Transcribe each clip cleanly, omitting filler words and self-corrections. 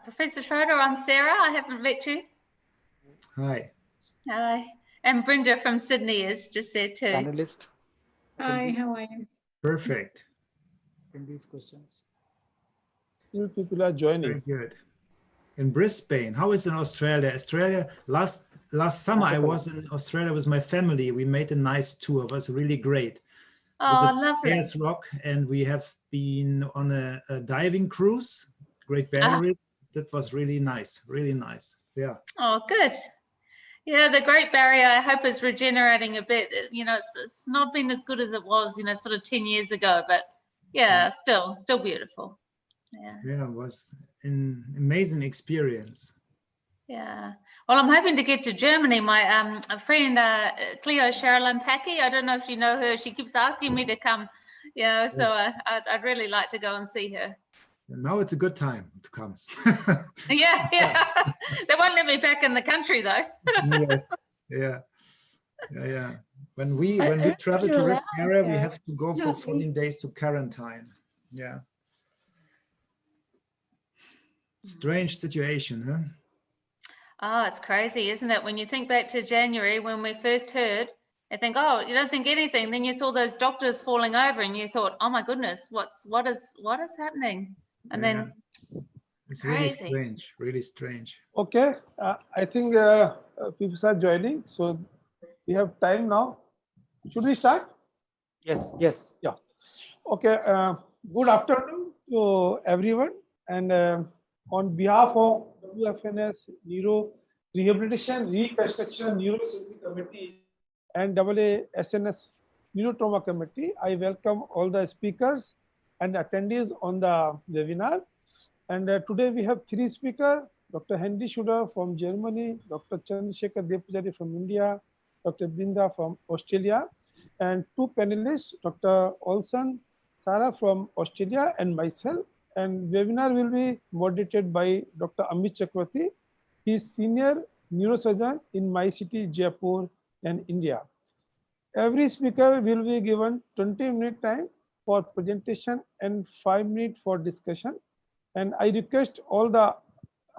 Professor Schroeder, I'm Sarah. I haven't met you. Hi. Hi. And Brenda from Sydney is just there too. Panelist. Hi, how are you? Perfect. In these questions. Still people are joining. Very good. In Brisbane, how is in Australia? Australia, last summer I was in Australia with my family. We made a nice tour. It was really great. Oh, lovely. Ayers Rock, and we have been on a diving cruise, Great Barrier Reef. That was really nice, really nice. Yeah. Oh, good. Yeah, the Great Barrier, I hope, is regenerating a bit. You know, it's not been as good as it was, you know, sort of 10 years ago, but yeah, still beautiful. Yeah. Yeah, it was an amazing experience. Yeah. Well, I'm hoping to get to Germany. My a friend, Cleo Sherilyn Packy, I don't know if you know her. She keeps asking me to come, you know, so I'd really like to go and see her. Now it's a good time to come. Yeah. They won't let me back in the country though. Yes. Yeah. When we travel to risk area, we have to go for 14 days to quarantine. Yeah. Strange situation, huh? Oh, it's crazy, isn't it? When you think back to January, when we first heard, I think, oh, you don't think anything. Then you saw those doctors falling over and you thought, oh my goodness, what is happening? And then it's crazy. really strange. Okay, I think people are joining, so we have time now. Should we start? Yes. Yeah. Okay. Good afternoon to everyone, and on behalf of WFNS Neuro Rehabilitation Reconstruction Neurosurgery Committee and AASNS Neurotrauma Committee, I welcome all the speakers and attendees on the webinar. And today we have three speakers: Dr. Henry Schuder from Germany, Dr. Chandrasekhar Depujari from India, Dr. Brinda from Australia, and two panelists, Dr. Olson Sarah from Australia and myself. And webinar will be moderated by Dr. Amit Chakravarti. He is senior neurosurgeon in my city, Jaipur, and India. Every speaker will be given 20-minute time for presentation and 5 minutes for discussion. And I request all the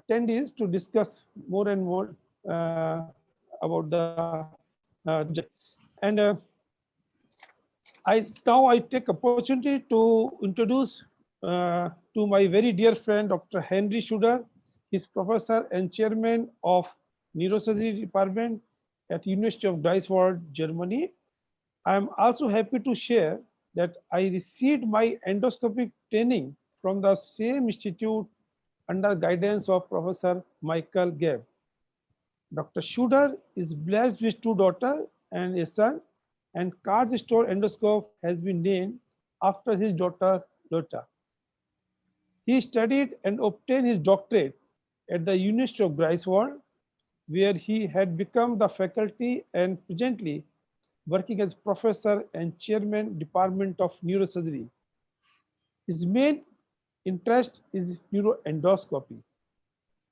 attendees to discuss more and more about the subject. And now I take opportunity to introduce to my very dear friend, Dr. Henry Schuder. He's professor and chairman of neurosurgery department at University of Greifswald, Germany. I am also happy to share that I received my endoscopic training from the same institute under guidance of Professor Michael Gabe. Dr. Schuder is blessed with two daughters and a son, and Carr's Store endoscope has been named after his daughter Lotta. He studied and obtained his doctorate at the University of Greifswald, where he had become the faculty and presently working as professor and chairman department of neurosurgery. His main interest is neuroendoscopy.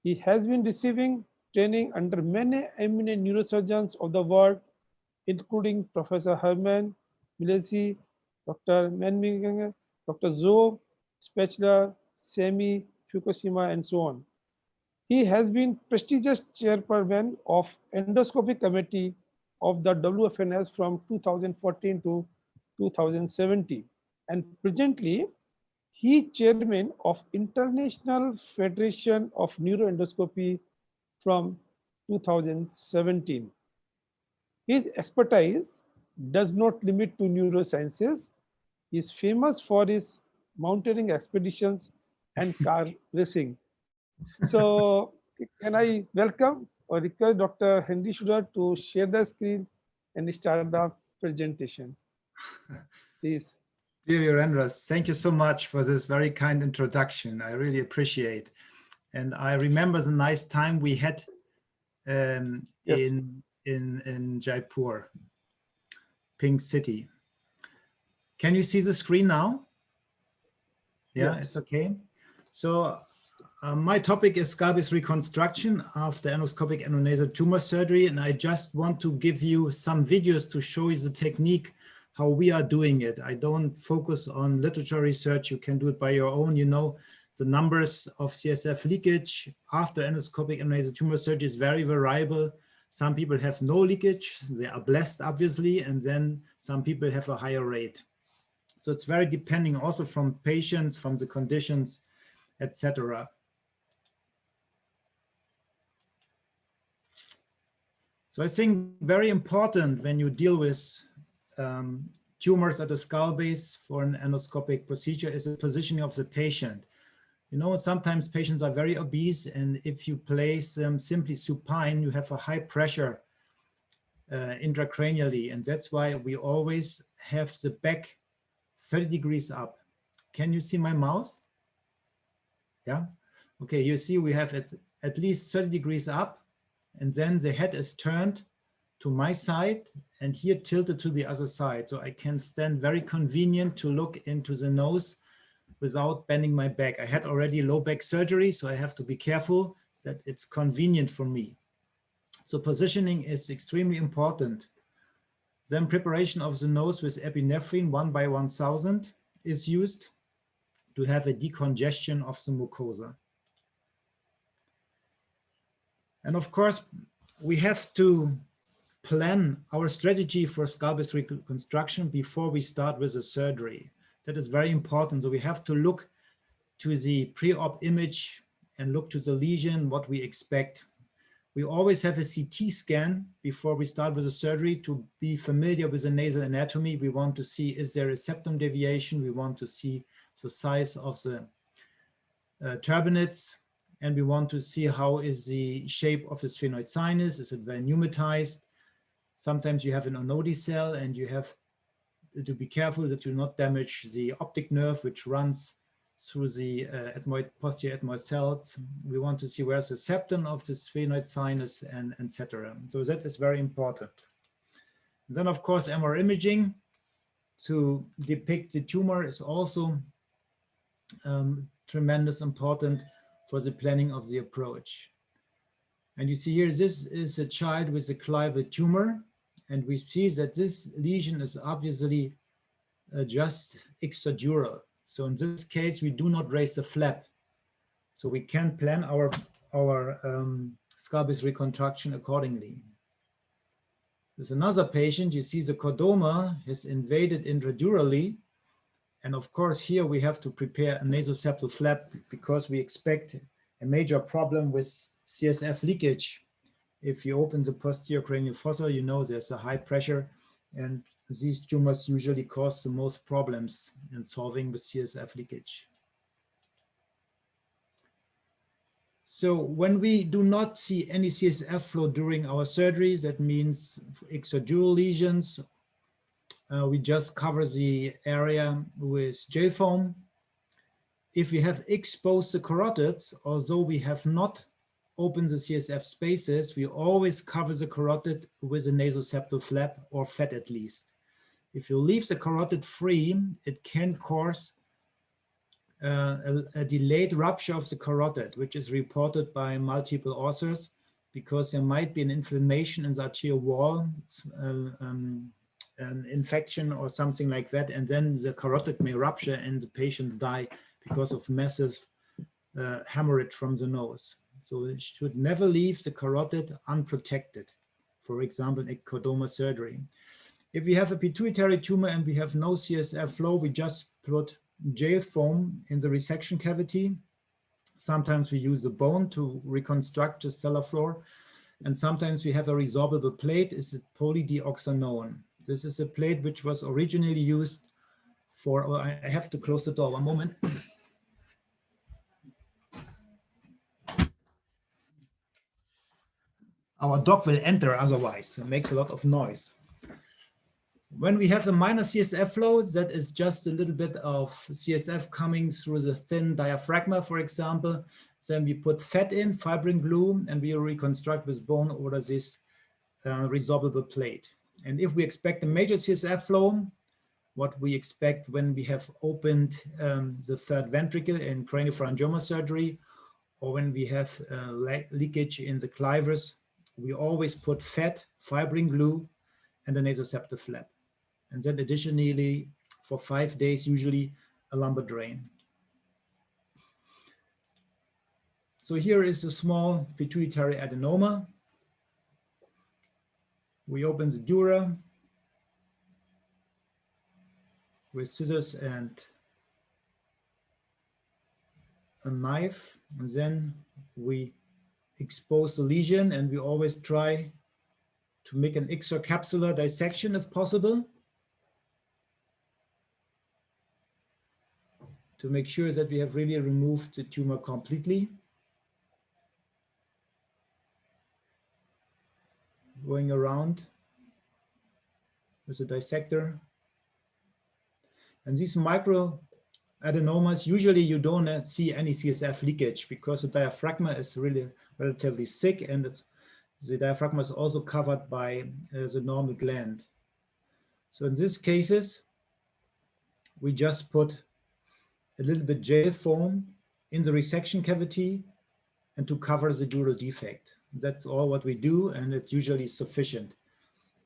He has been receiving training under many eminent neurosurgeons of the world, including Professor Herman Milesi, Dr. Menming, Dr. Zhou, Spechler, Semi, Fukushima, and so on. He has been prestigious chairperson of Endoscopic Committee of the WFNS from 2014 to 2017, and presently he is chairman of International Federation of Neuroendoscopy from 2017. His expertise does not limit to neurosciences. He is famous for his mountaineering expeditions and car racing. So can I welcome or request Dr. Henry Schuder to share the screen and start the presentation, please. Dear Virendras, thank you so much for this very kind introduction. I really appreciate. And I remember the nice time we had in Jaipur, Pink City. Can you see the screen now? Yeah, yes. It's okay. So my topic is scalpel reconstruction after endoscopic endonasal tumor surgery. And I just want to give you some videos to show you the technique, how we are doing it. I don't focus on literature research. You can do it by your own. You know, The numbers of CSF leakage after endoscopic endonasal tumor surgery is very variable. Some people have no leakage, they are blessed obviously, and then some people have a higher rate. So it's very depending also from patients, from the conditions, etc. So I think very important when you deal with tumors at the skull base for an endoscopic procedure is the positioning of the patient. You know, sometimes patients are very obese, and if you place them simply supine, you have a high pressure intracranially, and that's why we always have the back 30 degrees up. Can you see my mouse? Yeah. Okay, you see we have it at least 30 degrees up, and then the head is turned to my side and here tilted to the other side. So I can stand very convenient to look into the nose without bending my back. I had already low back surgery, so I have to be careful that it's convenient for me. So positioning is extremely important. Then preparation of the nose with epinephrine 1/1000 is used to have a decongestion of the mucosa. And of course, we have to plan our strategy for skull base reconstruction before we start with the surgery. That is very important. So we have to look to the pre-op image and look to the lesion, what we expect. We always have a CT scan before we start with the surgery to be familiar with the nasal anatomy. We want to see, is there a septum deviation? We want to see the size of the turbinates, and we want to see how is the shape of the sphenoid sinus. Is it very pneumatized? Sometimes you have an onodicell, and you have to be careful that you not damage the optic nerve, which runs through the posterior ethmoid cells. We want to see where's the septum of the sphenoid sinus, and etc. So that is very important. And then, of course, MR imaging to depict the tumor is also tremendous important for the planning of the approach. And you see here, this is a child with a clival tumor, and we see that this lesion is obviously just extradural. So in this case, we do not raise the flap. So we can plan our skull base reconstruction accordingly. There's another patient, you see the chordoma has invaded intradurally. And of course, here we have to prepare a nasoseptal flap because we expect a major problem with CSF leakage. If you open the posterior cranial fossa, you know there's a high pressure, and these tumors usually cause the most problems in solving the CSF leakage. So when we do not see any CSF flow during our surgery, that means extradural lesions, we just cover the area with gel foam. If we have exposed the carotids, although we have not opened the CSF spaces, we always cover the carotid with a nasoseptal flap or fat at least. If you leave the carotid free, it can cause a delayed rupture of the carotid, which is reported by multiple authors because there might be an inflammation in the arterial wall, an infection or something like that, and then the carotid may rupture and the patient die because of massive hemorrhage from the nose. So it should never leave the carotid unprotected, for example, in chordoma surgery. If we have a pituitary tumor and we have no CSF flow, we just put gel foam in the resection cavity. Sometimes we use the bone to reconstruct the stellar floor, and sometimes we have a resorbable plate. It's a polydioxanone. This is a plate which was originally used for, oh, I have to close the door, one moment. Our dog will enter otherwise, it makes a lot of noise. When we have a minor CSF flow, that is just a little bit of CSF coming through the thin diaphragma, for example. Then we put fat in, fibrin glue, and we reconstruct with bone over this resorbable plate. And if we expect a major CSF flow, what we expect when we have opened the third ventricle in craniopharyngioma surgery, or when we have leakage in the clivus, we always put fat, fibrin glue, and a nasoseptal flap. And then additionally, for 5 days, usually a lumbar drain. So here is a small pituitary adenoma. We open the dura with scissors and a knife, and then we expose the lesion, and we always try to make an extracapsular dissection if possible, to make sure that we have really removed the tumor completely. Going around with a dissector. And these micro adenomas, usually you don't see any CSF leakage because the diaphragma is really relatively thick, and the diaphragma is also covered by the normal gland. So in these cases, we just put a little bit gel foam in the resection cavity and to cover the dural defect. That's all what we do, and it's usually sufficient.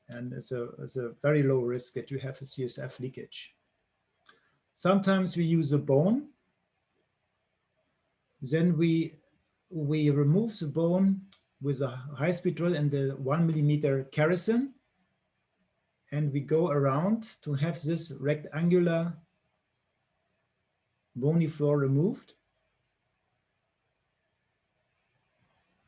And it's a very low risk that you have a CSF leakage. Sometimes we use a bone. Then we remove the bone with a high-speed drill and the 1 millimeter kerosene. And we go around to have this rectangular bony floor removed.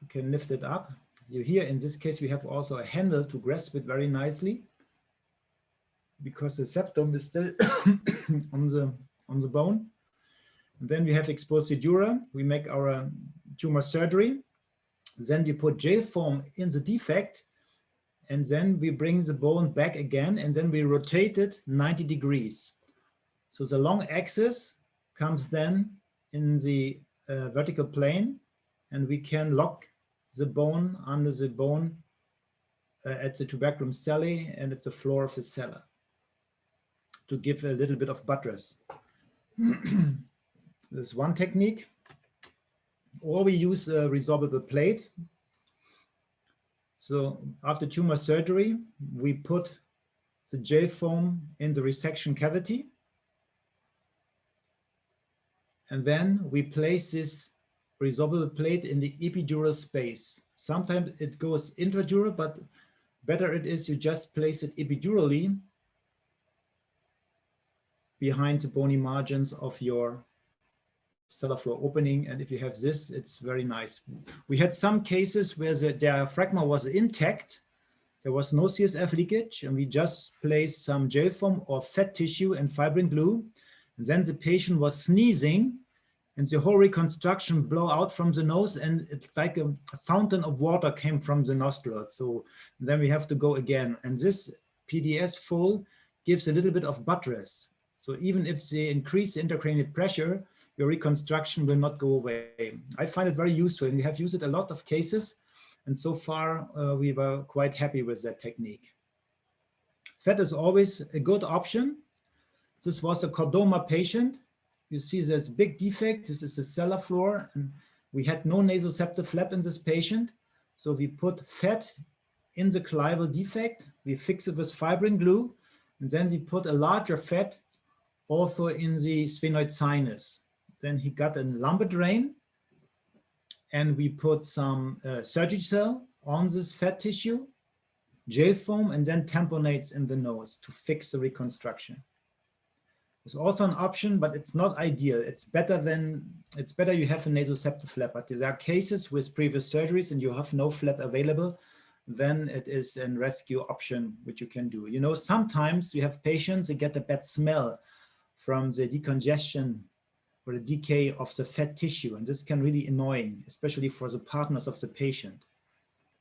You can lift it up. Here, in this case, we have also a handle to grasp it very nicely, because the septum is still on the bone. And then we have exposed the dura. We make our tumor surgery. Then we put gel foam in the defect, and then we bring the bone back again, and then we rotate it 90 degrees. So the long axis comes then in the vertical plane, and we can lock the bone under the bone at the tuberculum cellae and at the floor of the cellar to give a little bit of buttress. This is one technique. Or we use a resorbable plate. So after tumor surgery, we put the gel foam in the resection cavity. And then we place this resorbable plate in the epidural space. Sometimes it goes intradural, but better it is you just place it epidurally behind the bony margins of your cellar floor opening. And if you have this, it's very nice. We had some cases where the diaphragma was intact. There was no CSF leakage, and we just placed some gel foam or fat tissue and fibrin glue. And then the patient was sneezing, and the whole reconstruction blew out from the nose, and it's like a fountain of water came from the nostril. So then we have to go again. And this PDS full gives a little bit of buttress. So even if they increase the intracranial pressure, your reconstruction will not go away. I find it very useful, and we have used it a lot of cases. And so far, we were quite happy with that technique. Fat is always a good option. This was a chordoma patient. You see there's a big defect. This is the cellar floor, and we had no nasoseptal flap in this patient. So we put fat in the clival defect. We fix it with fibrin glue, and then we put a larger fat also in the sphenoid sinus. Then he got a lumbar drain, and we put some Surgicel on this fat tissue, gel foam, and then tamponates in the nose to fix the reconstruction. It's also an option, but it's not ideal. It's better you have a nasoseptal flap. But there are cases with previous surgeries and you have no flap available, then it is a rescue option which you can do. You know, sometimes you have patients that get a bad smell from the decongestion or the decay of the fat tissue, and this can really annoying, especially for the partners of the patient.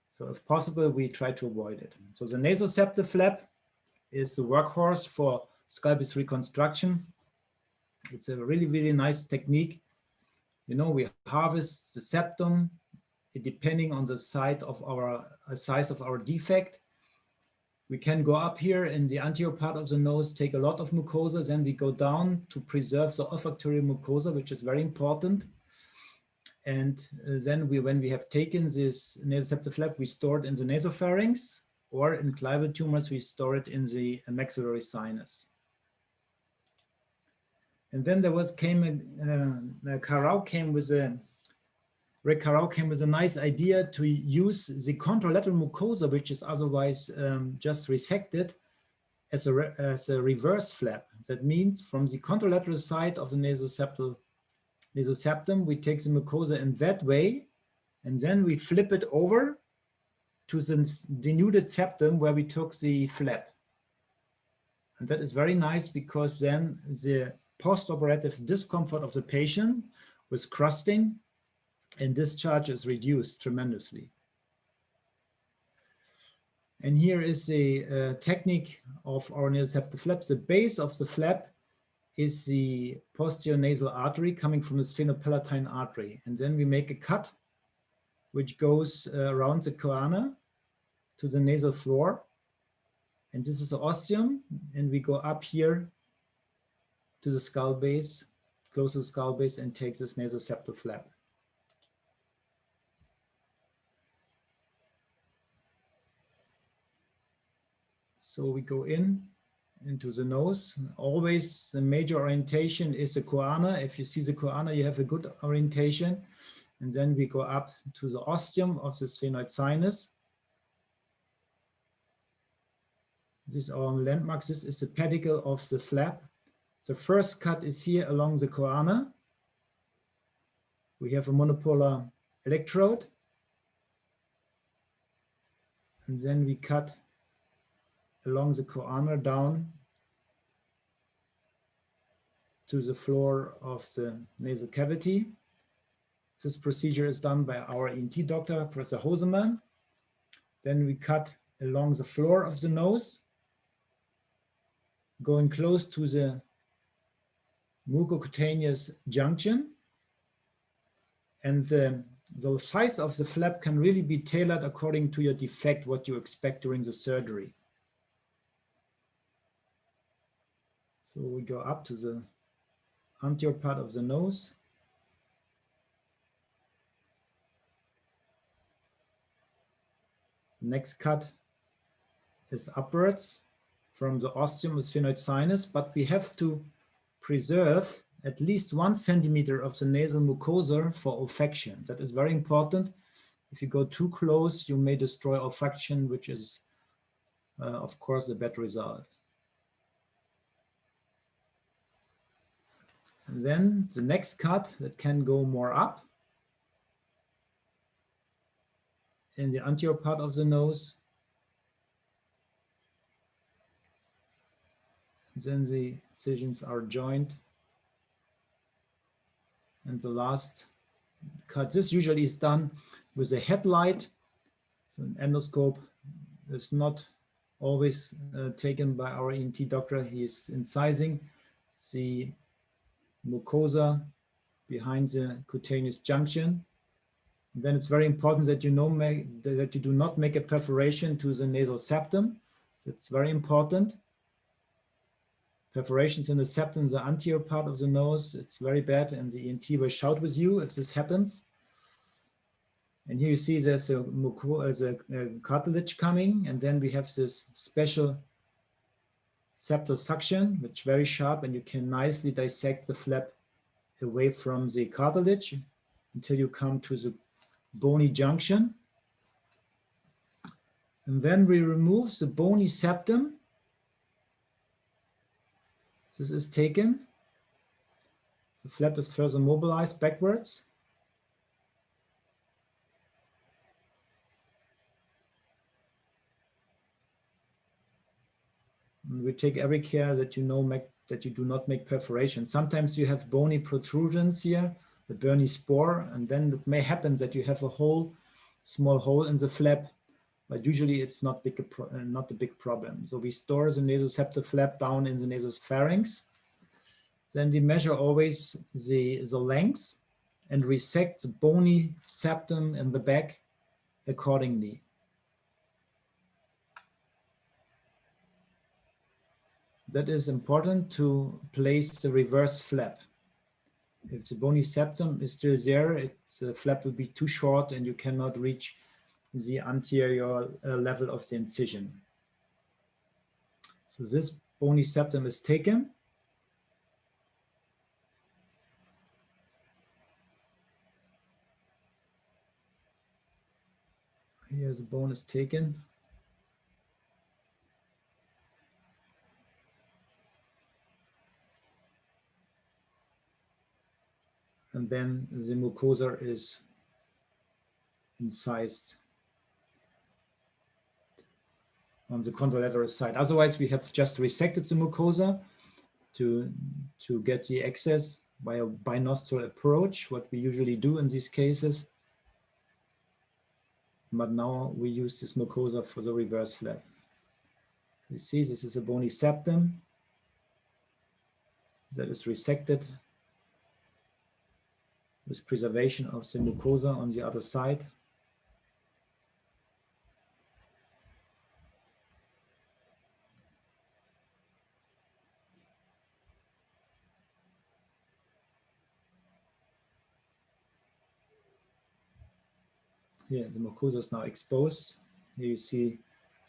So if possible, we try to avoid it. So the nasoseptal flap is the workhorse for scalpel reconstruction. It's a really, really nice technique. You know, we harvest the septum depending on the size of our defect. We can go up here in the anterior part of the nose, take a lot of mucosa, then we go down to preserve the olfactory mucosa, which is very important. And then when we have taken this nasoseptal flap, we store it in the nasopharynx, or in clival tumors, we store it in the maxillary sinus. And then there Karau came with a Rick Carrao came with a nice idea to use the contralateral mucosa, which is otherwise just resected, as a reverse flap. That means from the contralateral side of the nasoseptum, we take the mucosa in that way, and then we flip it over to the denuded septum where we took the flap. And that is very nice because then the post-operative discomfort of the patient with crusting and discharge is reduced tremendously. And here is the technique of our nasoseptal flap. The base of the flap is the posterior nasal artery coming from the sphenopalatine artery. And then we make a cut which goes around the choana to the nasal floor. And this is the ostium. And we go up here to the skull base, close to the skull base, and take this nasoseptal flap. So we go into the nose. Always the major orientation is the choana. If you see the choana, you have a good orientation. And then we go up to the ostium of the sphenoid sinus. This is our landmark. This is the pedicle of the flap. The first cut is here along the choana. We have a monopolar electrode. And then we cut along the choana down to the floor of the nasal cavity. This procedure is done by our ENT doctor, Professor Hosemann. Then we cut along the floor of the nose, going close to the mucocutaneous junction. And the size of the flap can really be tailored according to your defect, what you expect during the surgery. So we go up to the anterior part of the nose. The next cut is upwards from the ostium of sphenoid sinus, but we have to preserve at least 1 centimeter of the nasal mucosa for olfaction. That is very important. If you go too close, you may destroy olfaction, which is, of course, a bad result. And then the next cut that can go more up in the anterior part of the nose. Then the incisions are joined. And the last cut, this usually is done with a headlight. So an endoscope is not always taken by our ENT doctor. He is incising the mucosa behind the cutaneous junction. And then it's very important that you that you do not make a perforation to the nasal septum. That's very important. Perforations in the septum, the anterior part of the nose, it's very bad, and the ENT will shout with you if this happens. And here you see there's a cartilage coming, and then we have this special septal suction, which is very sharp, and you can nicely dissect the flap away from the cartilage until you come to the bony junction. And then we remove the bony septum. This is taken. The flap is further mobilized backwards. And we take every care that that you do not make perforation. Sometimes you have bony protrusions here, the bony spore, and then it may happen that you have a small hole in the flap, but usually it's not a big problem. So we store the nasoseptal flap down in the nasopharynx. Then we measure always the length and resect the bony septum in the back accordingly. That is important to place the reverse flap. If the bony septum is still there, the flap will be too short and you cannot reach the anterior level of the incision. So this bony septum is taken. Here the bone is taken. And then the mucosa is incised on the contralateral side. Otherwise, we have just resected the mucosa to get the access by a binostril approach, what we usually do in these cases. But now we use this mucosa for the reverse flap. So you see, this is a bony septum that is resected with preservation of the mucosa on the other side. Here, the mucosa is now exposed. Here you see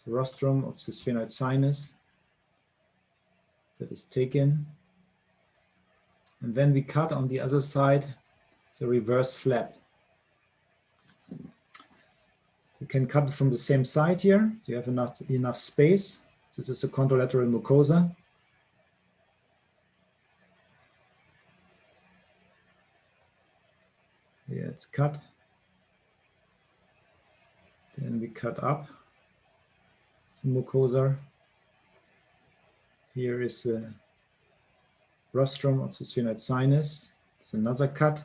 the rostrum of the sphenoid sinus that is taken. And then we cut on the other side the reverse flap. You can cut it from the same side here, so you have enough space. This is the contralateral mucosa. Here it's cut. Then we cut up the mucosa. Here is the rostrum of the sphenoid sinus. It's another cut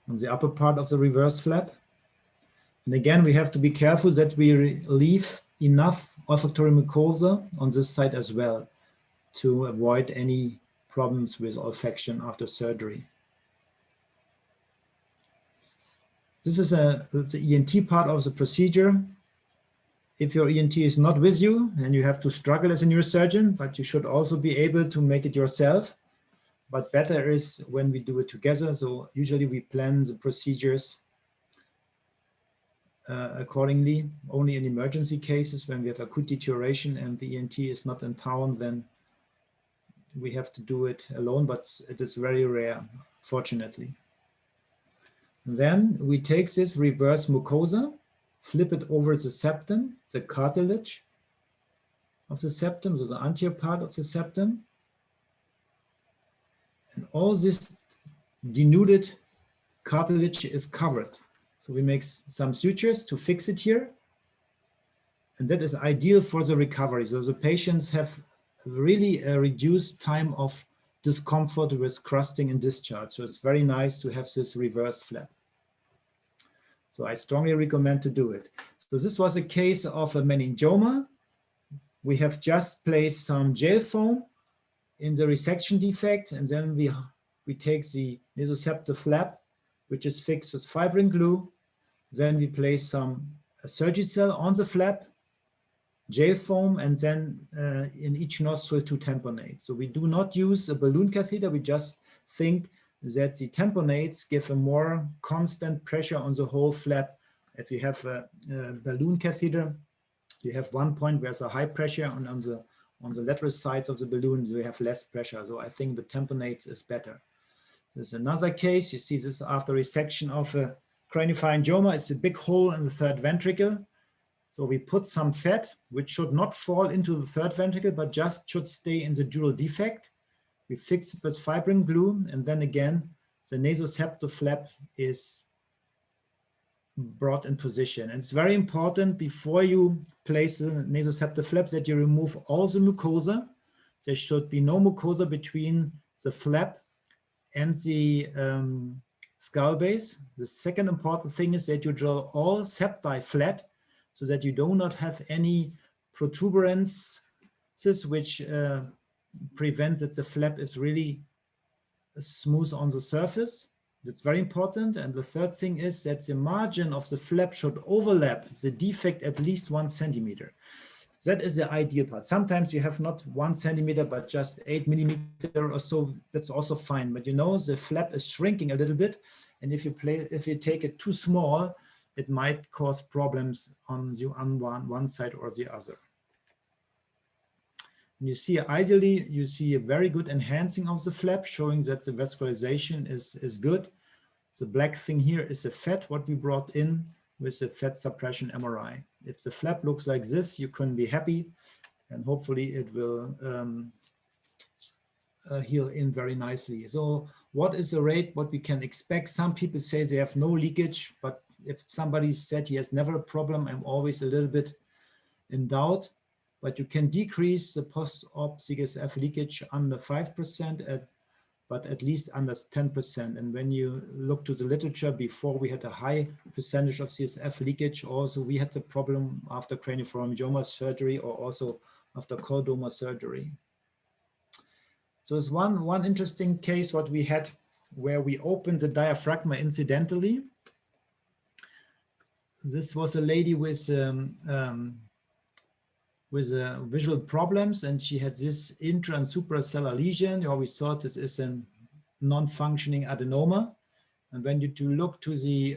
on the upper part of the reverse flap. And again, we have to be careful that we leave enough olfactory mucosa on this side as well to avoid any problems with olfaction after surgery. This is the ENT part of the procedure. If your ENT is not with you, then you have to struggle as a neurosurgeon, but you should also be able to make it yourself. But better is when we do it together. So usually we plan the procedures accordingly. Only in emergency cases, when we have acute deterioration and the ENT is not in town, then we have to do it alone, but it is very rare, fortunately. Then we take this reverse mucosa, flip it over the septum, the cartilage of the septum, so the anterior part of the septum. And all this denuded cartilage is covered. So we make some sutures to fix it here. And that is ideal for the recovery. So the patients have really a reduced time of discomfort with crusting and discharge. So it's very nice to have this reverse flap. So I strongly recommend to do it. So this was a case of a meningioma. We have just placed some gel foam in the resection defect, and then we take the nasoseptal flap, which is fixed with fibrin glue. Then we place some Surgicel on the flap, gel foam, and then in each nostril 2 tamponates. So we do not use a balloon catheter. We just think that the tamponates give a more constant pressure on the whole flap. If you have a balloon catheter, you have one point where there's a high pressure, and on the lateral sides of the balloon, you have less pressure. So I think the tamponates is better. There's another case. You see this after resection of a craniopharyngioma. It's a big hole in the third ventricle. So we put some fat, which should not fall into the third ventricle, but just should stay in the dural defect. We fix it with fibrin glue, and then again, the nasoseptal flap is brought in position. And it's very important before you place the nasoseptal flap that you remove all the mucosa. There should be no mucosa between the flap and the skull base. The second important thing is that you drill all septi flat so that you do not have any protuberances which prevent that the flap is really smooth on the surface. That's very important. And the third thing is that the margin of the flap should overlap the defect at least 1 centimeter. That is the ideal part. Sometimes you have not 1 centimeter, but just 8 millimeter or so. That's also fine. But you know, the flap is shrinking a little bit. And if you take it too small, it might cause problems on one side or the other. And you see, ideally, you see a very good enhancing of the flap, showing that the vascularization is good. The black thing here is the fat, what we brought in with the fat suppression MRI. If the flap looks like this, you can be happy, and hopefully it will heal in very nicely. So what is the rate, what we can expect? Some people say they have no leakage, but if somebody said he has never a problem, I'm always a little bit in doubt. But you can decrease the post-op CSF leakage under 5%, but at least under 10%. And when you look to the literature, before we had a high percentage of CSF leakage. Also, we had the problem after craniopharyngioma surgery or also after chordoma surgery. So it's one interesting case what we had where we opened the diaphragm incidentally. This was a lady with visual problems, and she had this intra and suprasellar lesion. You always thought it is a non-functioning adenoma. And when you look to the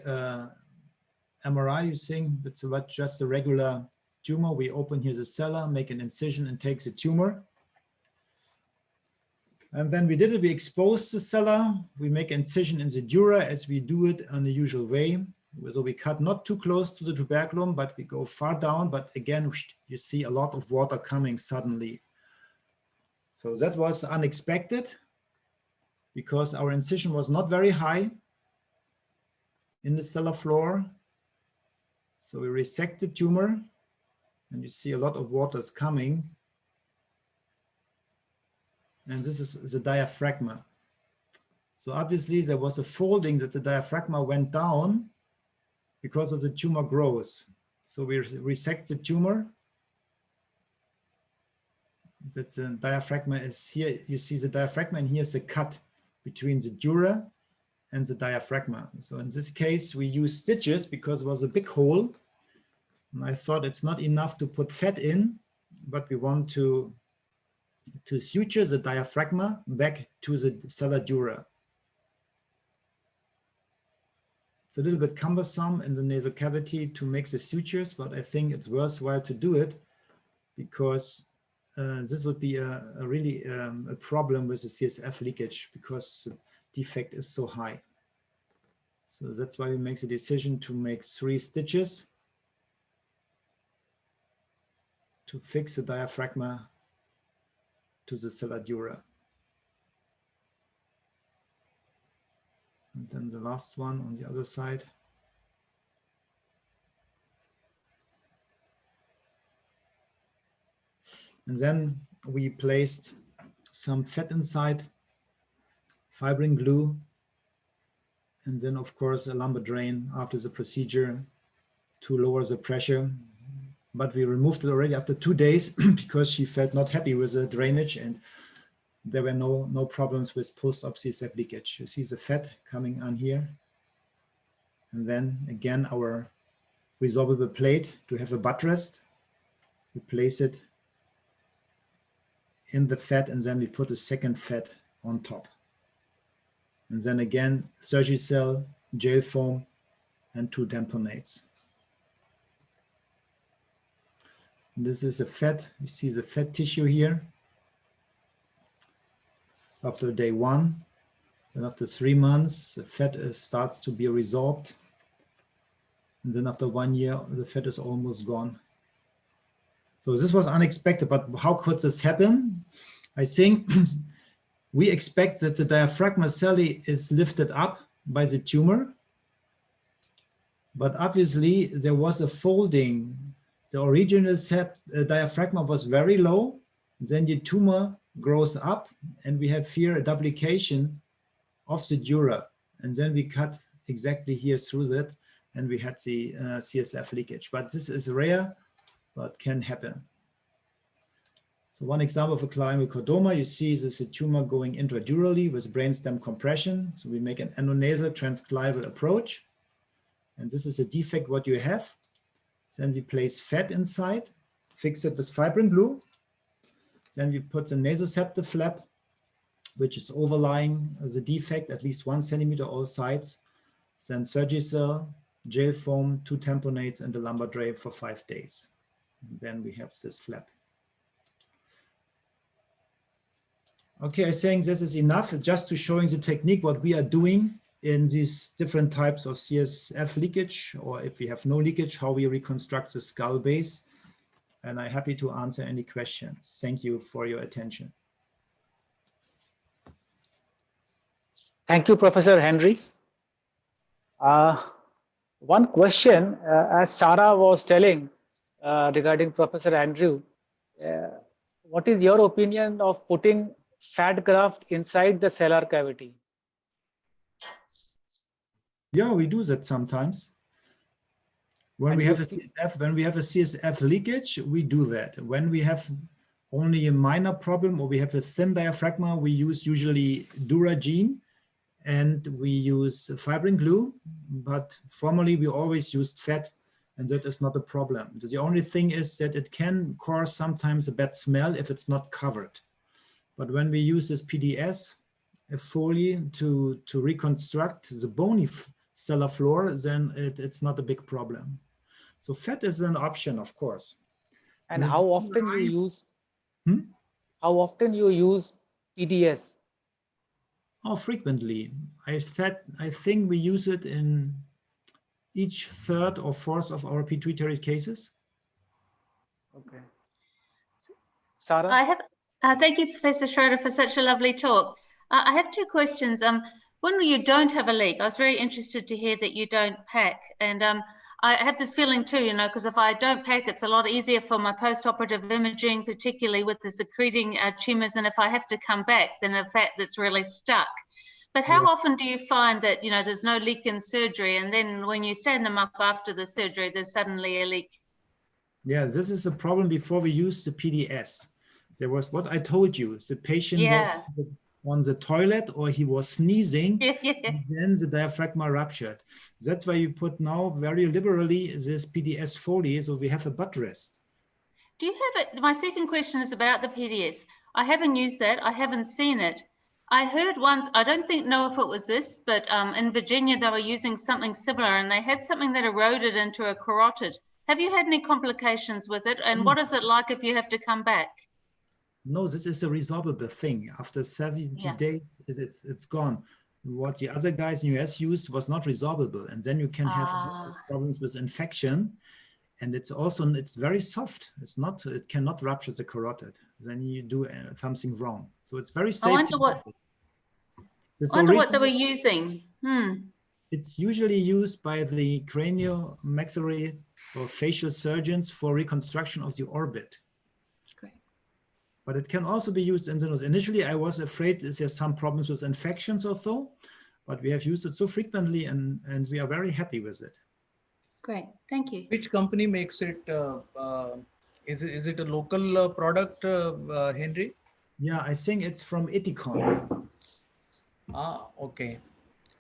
MRI, you think that's just a regular tumor. We open here the cellar, make an incision, and take the tumor. And then we did it, we exposed the cellar, we make incision in the dura as we do it in the usual way. So we cut not too close to the tuberculum, but we go far down, but again, you see a lot of water coming suddenly. So that was unexpected because our incision was not very high in the cellar floor. So we resect the tumor and you see a lot of water is coming. And this is the diaphragma. So obviously there was a folding that the diaphragma went down because of the tumor growth. So we resect the tumor. That's the diaphragma is here. You see the diaphragma, and here's the cut between the dura and the diaphragma. So in this case, we use stitches because it was a big hole. And I thought it's not enough to put fat in, but we want to suture the diaphragma back to the cellar dura. It's a little bit cumbersome in the nasal cavity to make the sutures, but I think it's worthwhile to do it because this would be really a problem with the CSF leakage because the defect is so high. So that's why we make the decision to make 3 stitches to fix the diaphragma to the cellar dura. And then the last one on the other side. And then we placed some fat inside, fibrin glue, and then of course a lumbar drain after the procedure to lower the pressure. But we removed it already after 2 days because she felt not happy with the drainage and there were no problems with post-op CSF leakage. You see the fat coming on here. And then again, our resorbable plate to have a buttress. We place it in the fat and then we put a second fat on top. And then again, Surgicel, gel foam, and 2 tamponates. And this is a fat. You see the fat tissue here. After day 1, then after 3 months, the fat starts to be resorbed. And then after 1 year, the fat is almost gone. So this was unexpected, but how could this happen? I think we expect that the diaphragma celli is lifted up by the tumor, but obviously there was a folding. The original diaphragma was very low, then the tumor grows up and we have here a duplication of the dura. And then we cut exactly here through that and we had the CSF leakage. But this is rare, but can happen. So one example of a clinical chordoma, you see this is a tumor going intradurally with brainstem compression. So we make an endonasal transcranial approach. And this is a defect what you have. Then we place fat inside, fix it with fibrin glue. Then we put the nasoseptal flap, which is overlying the defect, at least 1 centimeter all sides. Then Surgicel, gel foam, 2 tamponates, and the lumbar drape for 5 days. And then we have this flap. Okay, I'm saying this is enough, just to showing the technique, what we are doing in these different types of CSF leakage, or if we have no leakage, how we reconstruct the skull base. And I'm happy to answer any questions. Thank you for your attention. Thank you, Professor Henry. One question, as Sarah was telling regarding Professor Andrew, what is your opinion of putting fat graft inside the sellar cavity? Yeah, we do that sometimes. When we have a CSF leakage, we do that. When we have only a minor problem or we have a thin diaphragma, we use usually Duragene and we use fibrin glue, but formerly we always used fat, and that is not a problem. The only thing is that it can cause sometimes a bad smell if it's not covered. But when we use this PDS, a foley to reconstruct the bony sellar floor, then it's not a big problem. So fat is an option, of course. And how often you use? How often you use PDS? Oh, frequently. I think we use it in each third or fourth of our pituitary cases. Okay. Sarah? I have, thank you, Professor Schroeder, for such a lovely talk. I have two questions. When you don't have a leak, I was very interested to hear that you don't pack. And I have this feeling too, you know, because if I don't pack, it's a lot easier for my post-operative imaging, particularly with the secreting tumors. And if I have to come back, then a fat that's really stuck. But how often do you find that, you know, there's no leak in surgery, and then when you stand them up after the surgery, there's suddenly a leak? Yeah, this is a problem before we use the PDS. There was what I told you, the patient was on the toilet or he was sneezing, and then the diaphragma ruptured. That's why you put now very liberally this PDS foley, so we have a butt rest. Do you have it? My second question is about the PDS. I haven't used that. I haven't seen it. I heard once, I don't know if it was this, but in Virginia, they were using something similar and they had something that eroded into a carotid. Have you had any complications with it? And what is it like if you have to come back? No, this is a resorbable thing. After 70 days, it's gone. What the other guys in US used was not resorbable. And then you can have problems with infection. And it's very soft. It cannot rupture the carotid. Then you do something wrong. So it's very safe. I wonder what they were using. It's usually used by the craniomaxillary or facial surgeons for reconstruction of the orbit. Great. But it can also be used in the nose. Initially, I was afraid there's some problems with infections or so, but we have used it so frequently and we are very happy with it. Great, thank you. Which company makes it? Is it a local product, Henry? Yeah, I think it's from Eticon. Ah, okay.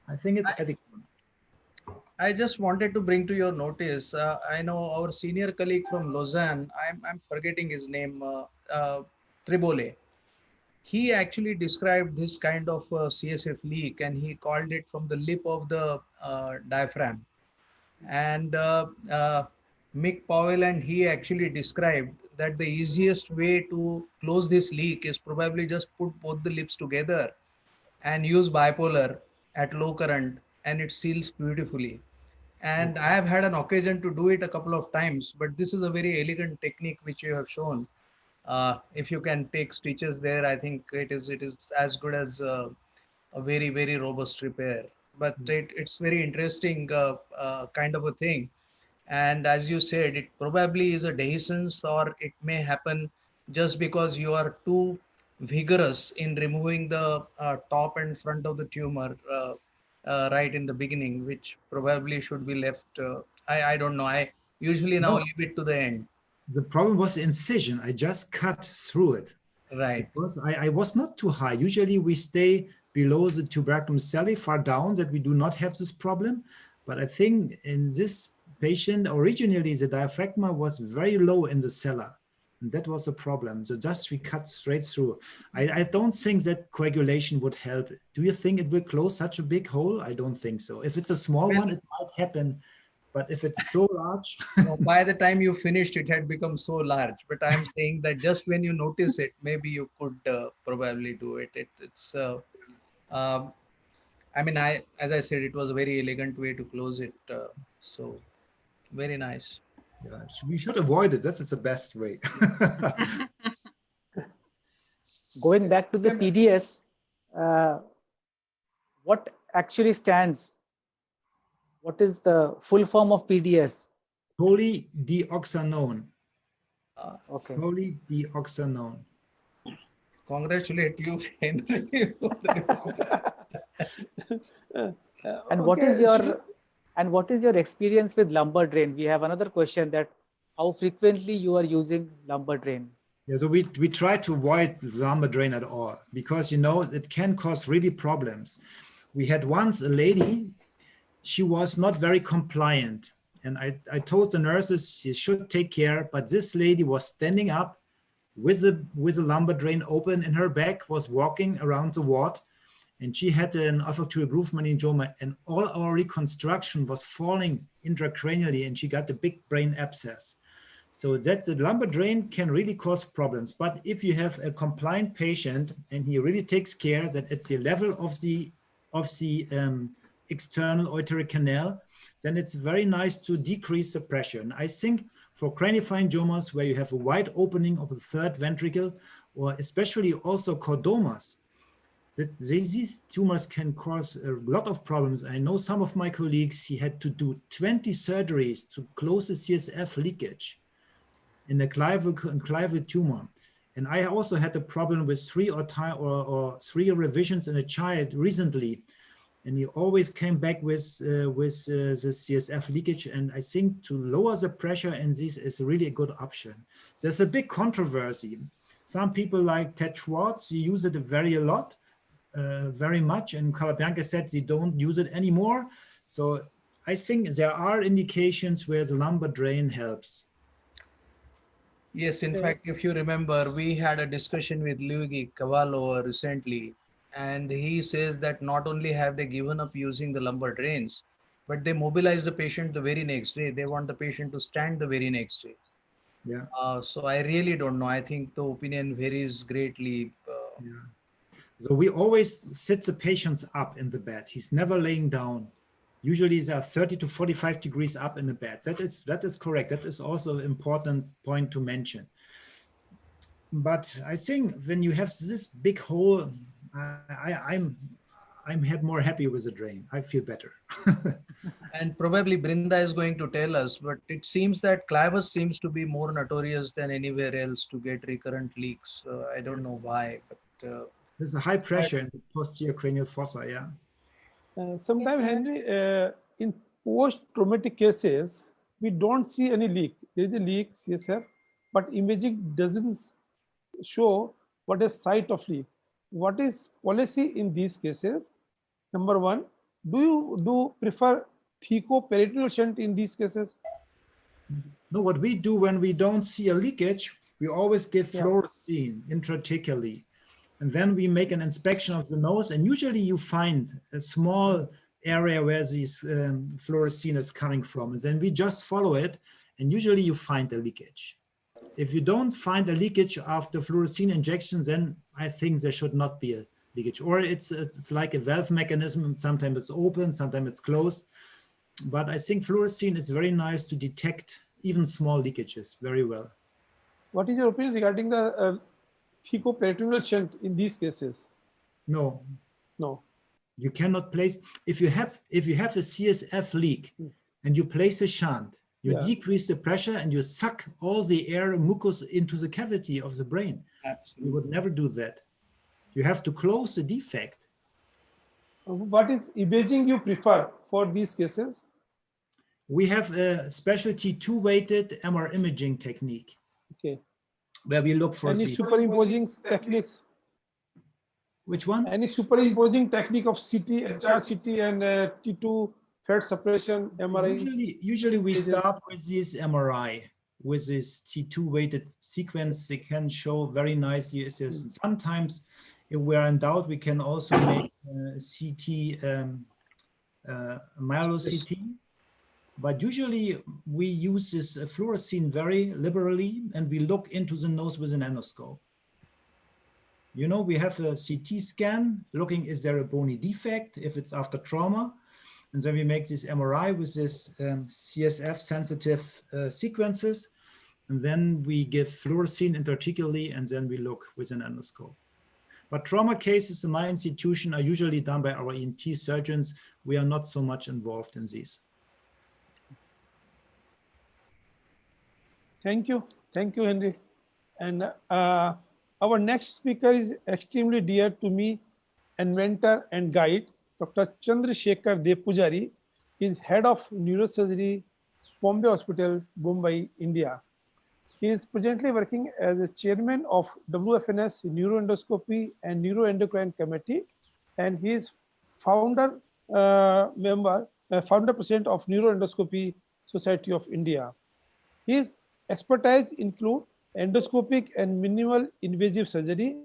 I think it's Eticon. I just wanted to bring to your notice. I know our senior colleague from Lausanne. I'm forgetting his name. Tribole. He actually described this kind of CSF leak, and he called it from the lip of the diaphragm. And Mick Powell and he actually described that the easiest way to close this leak is probably just put both the lips together and use bipolar at low current, and it seals beautifully. And I have had an occasion to do it a couple of times, but this is a very elegant technique which you have shown. If you can take stitches there, I think it is as good as a very, very robust repair. But it's very interesting kind of a thing. And as you said, it probably is a dehiscence, or it may happen just because you are too vigorous in removing the top and front of the tumor right in the beginning, which probably should be left. I don't know. I usually now leave it to the end. The problem was the incision. I just cut through it. Right. Because I was not too high. Usually we stay below the tuberculum celli, far down, that we do not have this problem. But I think in this patient, originally the diaphragma was very low in the cellar. And that was a problem. So just we cut straight through. I don't think that coagulation would help. Do you think it will close such a big hole? I don't think so. If it's a small one, it might happen. But if it's so large... By the time you finished, it had become so large. But I'm saying that just when you notice it, maybe you could probably do it. I mean, as I said, it was a very elegant way to close it. So very nice. Yeah, we should avoid it. That's the best way. Going back to the PDS, what actually stands? What is the full form of PDS? Polydeoxanone. Okay. Polydeoxanone. Congratulate you, Henry. And what is your experience with lumbar drain? We have another question, that how frequently you are using lumbar drain? Yeah, so we try to avoid lumbar drain at all, because, you know, it can cause really problems. We had once a lady, she was not very compliant. And I told the nurses she should take care, but this lady was standing up with a lumbar drain open in her back, was walking around the ward, and she had an olfactory groove meningioma, and all our reconstruction was falling intracranially, and she got a big brain abscess. So that the lumbar drain can really cause problems. But if you have a compliant patient and he really takes care that it's the level of the external auditory canal, then it's very nice to decrease the pressure. And I think for craniopharyngiomas where you have a wide opening of the third ventricle, or especially also chordomas, that these tumors can cause a lot of problems. I know some of my colleagues, he had to do 20 surgeries to close the CSF leakage in a clival tumor. And I also had a problem with three revisions in a child recently. And he always came back with the CSF leakage. And I think to lower the pressure in this is really a good option. There's a big controversy. Some people like Ted Schwartz, you use it very much. And Cababianca said they don't use it anymore. So I think there are indications where the lumbar drain helps. Yes, in fact, if you remember, we had a discussion with Luigi Cavallo recently, and he says that not only have they given up using the lumbar drains, but they mobilize the patient the very next day. They want the patient to stand the very next day. Yeah. So I really don't know. I think the opinion varies greatly. Yeah. So we always sit the patients up in the bed. He's never laying down. Usually they are 30 to 45 degrees up in the bed. That is correct. That is also an important point to mention. But I think when you have this big hole, I'm more happy with the drain. I feel better. And probably Brinda is going to tell us, but it seems that clavus seems to be more notorious than anywhere else to get recurrent leaks. I don't know why, but there's a high pressure in the posterior cranial fossa. Yeah. Sometimes, Henry, in post-traumatic cases, we don't see any leak. There is a leak, CSF, but imaging doesn't show what is site of leak. What is policy in these cases? Number one, do you prefer thecoperitoneal shunt in these cases? No, what we do when we don't see a leakage, we always give fluorescein intratracheally. And then we make an inspection of the nose, and usually you find a small area where this fluorescein is coming from. And then we just follow it, and usually you find a leakage. If you don't find a leakage after fluorescein injection, then I think there should not be a leakage. Or it's like a valve mechanism. Sometimes it's open, sometimes it's closed. But I think fluorescein is very nice to detect even small leakages very well. What is your opinion regarding the thecoperitoneal shunt in these cases? No. No. You cannot place, if you have a CSF leak and you place a shunt, you decrease the pressure and you suck all the air and mucus into the cavity of the brain. Absolutely. You would never do that. You have to close the defect. What is imaging you prefer for these cases? We have a special T2 weighted MR imaging technique. Okay. Where we look for any superimposing techniques. Which one? Any superimposing technique of CT, HRCT, and T2 fat separation MRI? Usually we start with this MRI, with this T2 weighted sequence. They can show very nicely. Sometimes, if we are in doubt, we can also make CT, myelo-CT. But usually we use this fluorescein very liberally, and we look into the nose with an endoscope. You know, we have a CT scan looking, is there a bony defect if it's after trauma? And then we make this MRI with this CSF sensitive sequences. And then we give fluorescein intrathecally, and then we look with an endoscope. But trauma cases in my institution are usually done by our ENT surgeons. We are not so much involved in these. Thank you, Henry. And our next speaker is extremely dear to me, inventor and guide, Dr. Chandrasekhar Devpujari. He is head of neurosurgery, Bombay Hospital, Mumbai, India. He is presently working as a chairman of WFNS Neuroendoscopy and Neuroendocrine Committee, and he is founder founder president of Neuroendoscopy Society of India. His expertise include endoscopic and minimal invasive surgery,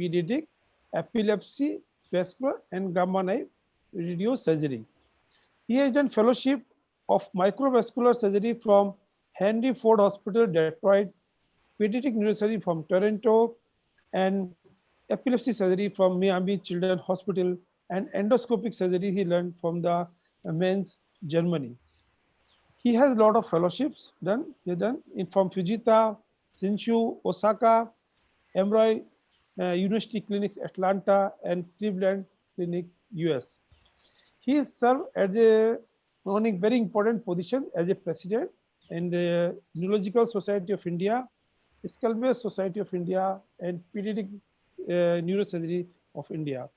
pediatric, epilepsy, vascular, and gamma knife radiosurgery. He has done fellowship of microvascular surgery from Henry Ford Hospital, Detroit, pediatric neurosurgery from Toronto, and epilepsy surgery from Miami Children's Hospital, and endoscopic surgery he learned from the Mainz, Germany. He has a lot of fellowships done. He done from Fujita, Shinshu, Osaka, Emory University Clinics, Atlanta, and Cleveland Clinic, US. He served as a very important position as a president in the Neurological Society of India, Skull-Based Society of India, and Pediatric Neurosurgery of India.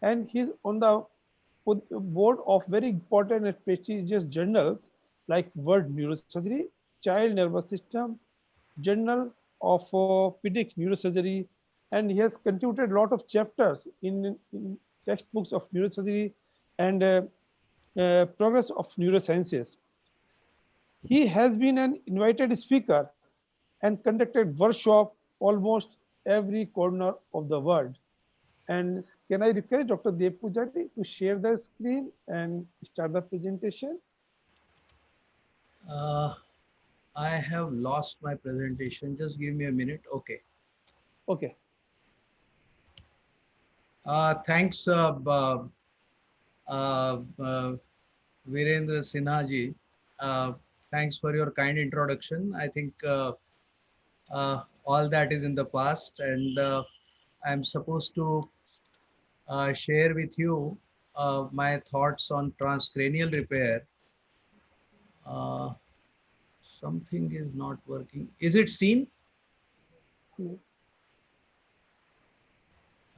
And he's on the board of very important and prestigious journals like World Neurosurgery, Child Nervous System, Journal of Pediatric Neurosurgery, and he has contributed a lot of chapters in textbooks of neurosurgery and progress of neurosciences. He has been an invited speaker and conducted workshop almost every corner of the world. And can I request Dr. Devpujari to share the screen and start the presentation? I have lost my presentation. Just give me a minute. Okay. Okay. Thanks, Virendra Sinha ji. Thanks for your kind introduction. I think all that is in the past, and I'm supposed to share with you my thoughts on transcranial repair. Something is not working. Is it seen?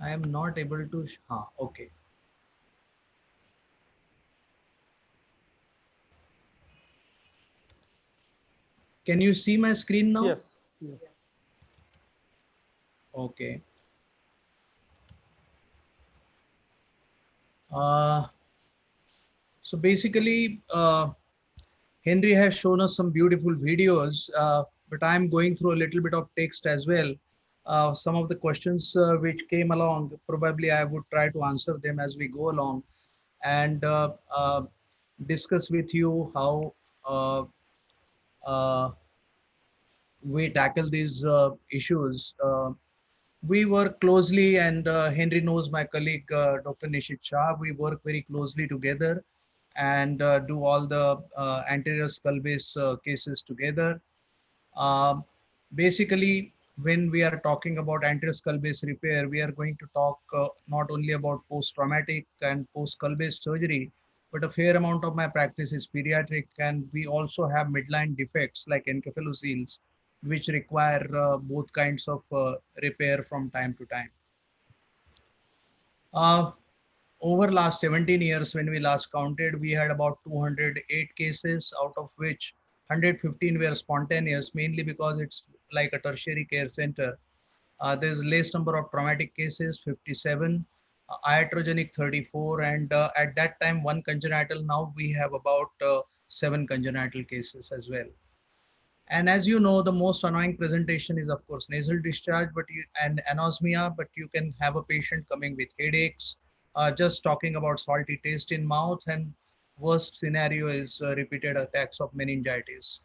I am not able to. Okay. Can you see my screen now? Yes. Yes. Okay. So basically, Henry has shown us some beautiful videos, but I'm going through a little bit of text as well. Some of the questions which came along, probably I would try to answer them as we go along, and discuss with you how we tackle these issues. We work closely, and Henry knows my colleague, Dr. Nishit Shah. We work very closely together and do all the anterior skull base cases together. Basically, when we are talking about anterior skull base repair, we are going to talk not only about post-traumatic and post-skull base surgery, but a fair amount of my practice is pediatric, and we also have midline defects like encephalocele, which require both kinds of repair from time to time. Over last 17 years, when we last counted, we had about 208 cases, out of which 115 were spontaneous, mainly because it's like a tertiary care center. There's less number of traumatic cases, 57, iatrogenic 34, and at that time, 1 congenital. Now we have about 7 congenital cases as well. And as you know, the most annoying presentation is of course nasal discharge, and anosmia, but you can have a patient coming with headaches, just talking about salty taste in mouth, and worst scenario is repeated attacks of meningitis.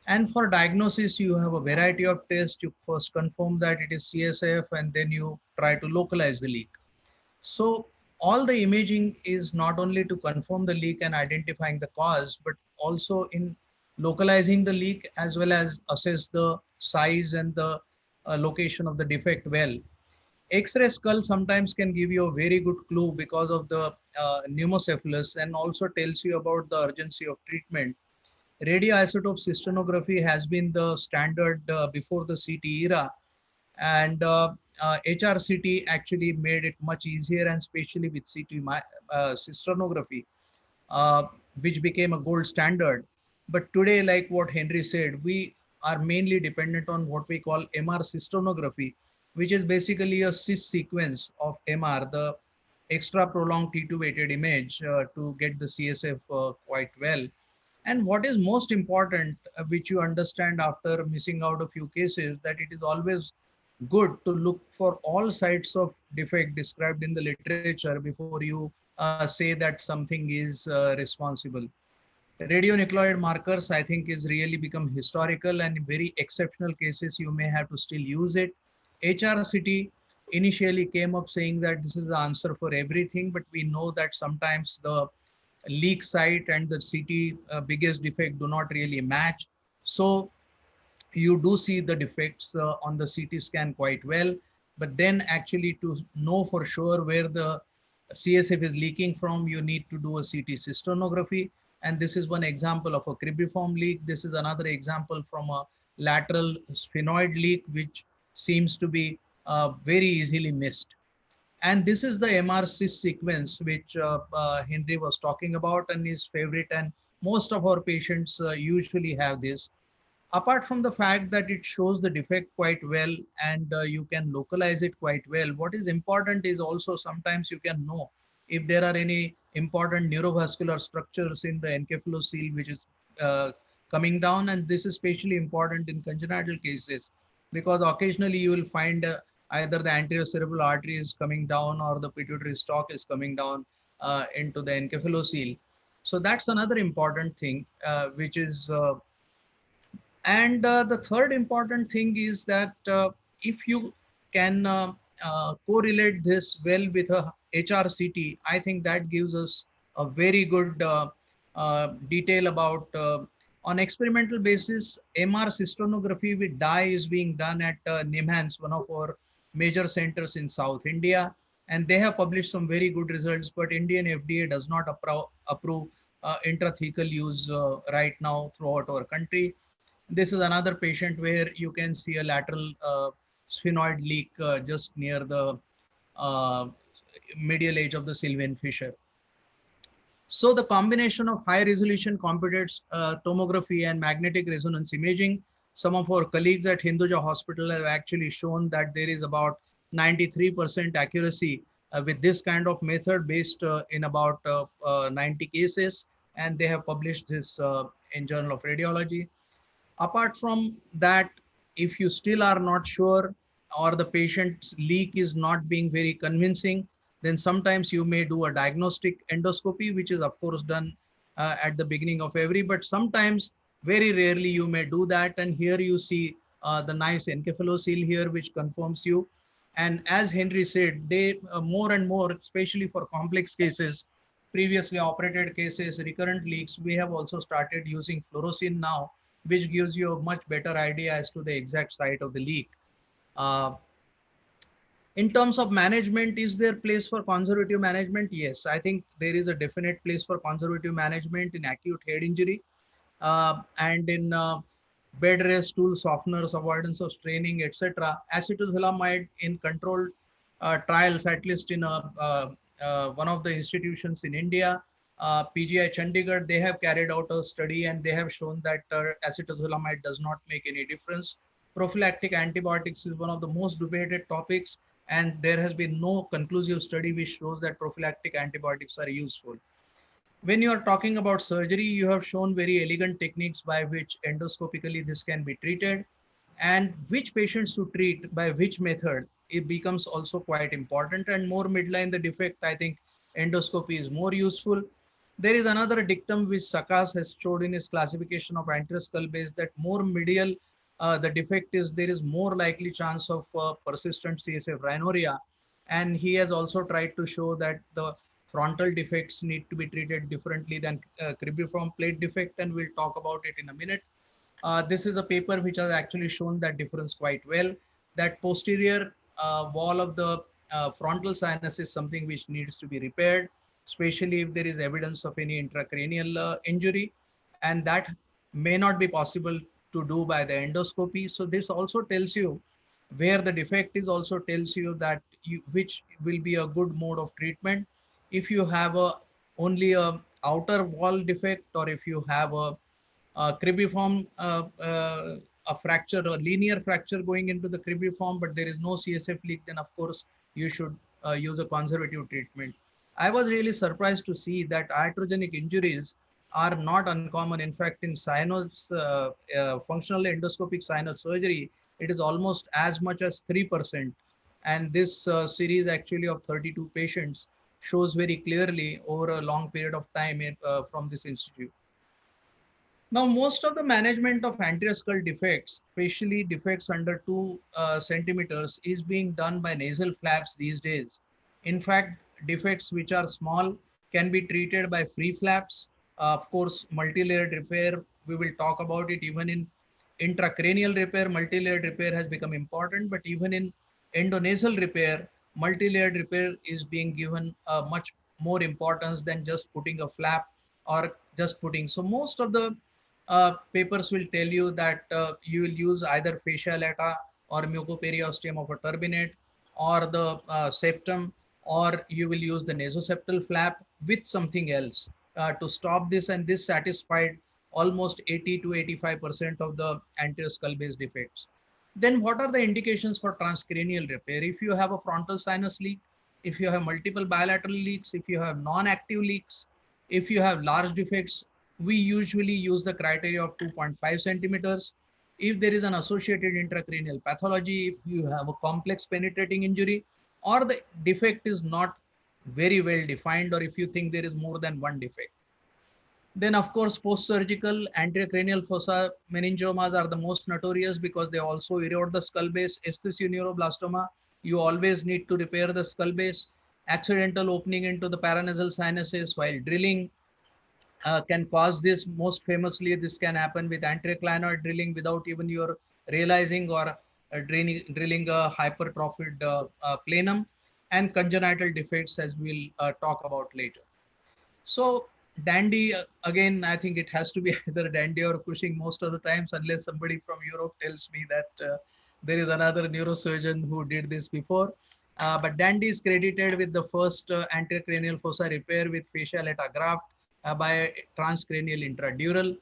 And for diagnosis, you have a variety of tests. You first confirm that it is CSF, and then you try to localize the leak. So all the imaging is not only to confirm the leak and identifying the cause, but also in localizing the leak as well as assess the size and the location of the defect well. X-ray skull sometimes can give you a very good clue because of the pneumocephalus, and also tells you about the urgency of treatment. Radioisotope cysternography has been the standard before the CT era, and HRCT actually made it much easier, and especially with CT cysternography, uh, which became a gold standard. But today, like what Henry said, we are mainly dependent on what we call MR cysternography, which is basically a cis sequence of MR, the extra prolonged T2 weighted image to get the CSF quite well. And what is most important, which you understand after missing out a few cases, that it is always good to look for all sites of defect described in the literature before you say that something is responsible. Radionuclide markers, I think, is really become historical, and in very exceptional cases, you may have to still use it. HRCT initially came up saying that this is the answer for everything, but we know that sometimes the leak site and the CT biggest defect do not really match. So you do see the defects on the CT scan quite well, but then actually to know for sure where the CSF is leaking from, you need to do a CT cysternography. And this is one example of a cribriform leak. This is another example from a lateral sphenoid leak, which seems to be very easily missed. And this is the MR-CIS sequence, which Henry was talking about and his favorite. And most of our patients usually have this. Apart from the fact that it shows the defect quite well, and you can localize it quite well, what is important is also sometimes you can know if there are any important neurovascular structures in the encephalocele which is coming down. And this is especially important in congenital cases, because occasionally you will find either the anterior cerebral artery is coming down or the pituitary stalk is coming down into the encephalocele. So that's another important thing, which is and the third important thing is that if you can correlate this well with a HRCT, I think that gives us a very good detail about on experimental basis. MR cysternography with dye is being done at NIMHANS, one of our major centers in South India, and they have published some very good results. But Indian FDA does not approve intrathecal use right now throughout our country. This is another patient where you can see a lateral sphenoid leak just near the uh, medial edge of the sylvian fissure. So the combination of high resolution computed tomography and magnetic resonance imaging, some of our colleagues at Hinduja Hospital have actually shown that there is about 93% accuracy with this kind of method based in about 90 cases. And they have published this in Journal of Radiology. Apart from that, if you still are not sure or the patient's leak is not being very convincing, then sometimes you may do a diagnostic endoscopy, which is of course done at the beginning of every, but sometimes very rarely you may do that. And here you see the nice encephalocele here, which confirms you. And as Henry said, they more and more, especially for complex cases, previously operated cases, recurrent leaks, we have also started using fluorescein now, which gives you a much better idea as to the exact site of the leak. Uh, in terms of management, is there place for conservative management? Yes, I think there is a definite place for conservative management in acute head injury and in bed rest, stool softeners, avoidance of straining, etc. Acetazolamide in controlled trials, at least in one of the institutions in India, PGI Chandigarh, they have carried out a study and they have shown that acetazolamide does not make any difference. Prophylactic antibiotics is one of the most debated topics, and there has been no conclusive study which shows that prophylactic antibiotics are useful. When you are talking about surgery, you have shown very elegant techniques by which endoscopically this can be treated, and which patients to treat by which method, it becomes also quite important. And more midline the defect, I think endoscopy is more useful. There is another dictum which Sakas has showed in his classification of anterior skull base, that more medial the defect is, there is more likely chance of persistent CSF rhinorrhea. And he has also tried to show that the frontal defects need to be treated differently than cribriform plate defect, and we'll talk about it in a minute. This is a paper which has actually shown that difference quite well, that posterior wall of the frontal sinus is something which needs to be repaired, especially if there is evidence of any intracranial injury, and that may not be possible to do by the endoscopy. So this also tells you where the defect is, also tells you that which will be a good mode of treatment. If you have only a outer wall defect, or if you have a cribriform, a fracture, a linear fracture going into the cribriform, but there is no CSF leak, then of course you should use a conservative treatment. I was really surprised to see that iatrogenic injuries are not uncommon. In fact, in sinus, functional endoscopic sinus surgery, it is almost as much as 3%. And this series actually of 32 patients shows very clearly over a long period of time from this institute. Now, most of the management of anterior skull defects, especially defects under 2 centimeters, is being done by nasal flaps these days. In fact, defects which are small can be treated by free flaps. Of course, multi-layered repair, we will talk about it. Even in intracranial repair, multi-layered repair has become important, but even in endonasal repair, multi-layered repair is being given much more importance than just putting a flap or just putting. So most of the papers will tell you that you will use either fascia lata or mucoperiosteum of a turbinate, or the septum, or you will use the nasoseptal flap with something else to stop this, and this satisfied almost 80 to 85% of the anterior skull base defects. Then what are the indications for transcranial repair? If you have a frontal sinus leak, if you have multiple bilateral leaks, if you have non-active leaks, if you have large defects, we usually use the criteria of 2.5 centimeters. If there is an associated intracranial pathology, if you have a complex penetrating injury, or the defect is not very well defined, or if you think there is more than one defect. Then of course, post-surgical anterior cranial fossa meningiomas are the most notorious because they also erode the skull base. Esthesioneuroblastoma, you always need to repair the skull base. Accidental opening into the paranasal sinuses while drilling can cause this. Most famously, this can happen with anterior clinoid drilling without even your realizing, or drilling a hypertrophied planum, and congenital defects, as we'll talk about later. So dandy, again, I think it has to be either dandy or Cushing most of the times, unless somebody from Europe tells me that there is another neurosurgeon who did this before. But dandy is credited with the first anterior cranial fossa repair with fascia lata graft by transcranial intradural.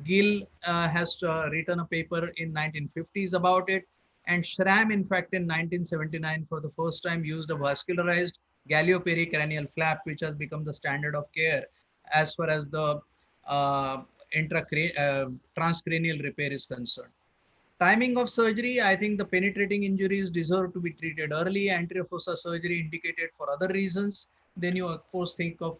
Gill has written a paper in 1950s about it, and Schramm, in fact, in 1979, for the first time used a vascularized gallio-pericranial flap, which has become the standard of care as far as the transcranial repair is concerned. Timing of surgery, I think the penetrating injuries deserve to be treated early. Anterior fossa surgery indicated for other reasons. Then you of course think of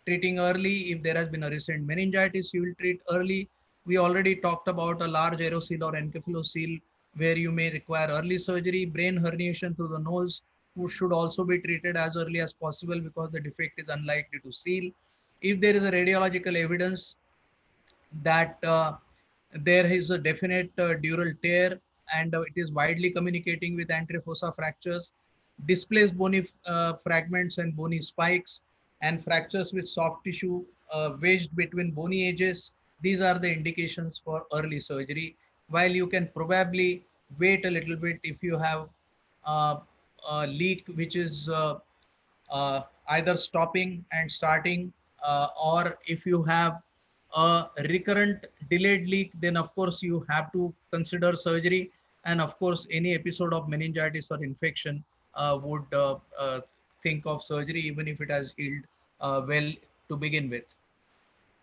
treating early. If there has been a recent meningitis, you will treat early. We already talked about a large aerosol or encephalocele where you may require early surgery. Brain herniation through the nose should also be treated as early as possible because the defect is unlikely to seal. If there is a radiological evidence that there is a definite dural tear and it is widely communicating with anterior fossa fractures, displaced bony fragments and bony spikes, and fractures with soft tissue wedged between bony edges. These are the indications for early surgery, while you can probably wait a little bit if you have a leak which is either stopping and starting, or if you have a recurrent delayed leak, then of course you have to consider surgery. And of course, any episode of meningitis or infection would think of surgery, even if it has healed well to begin with.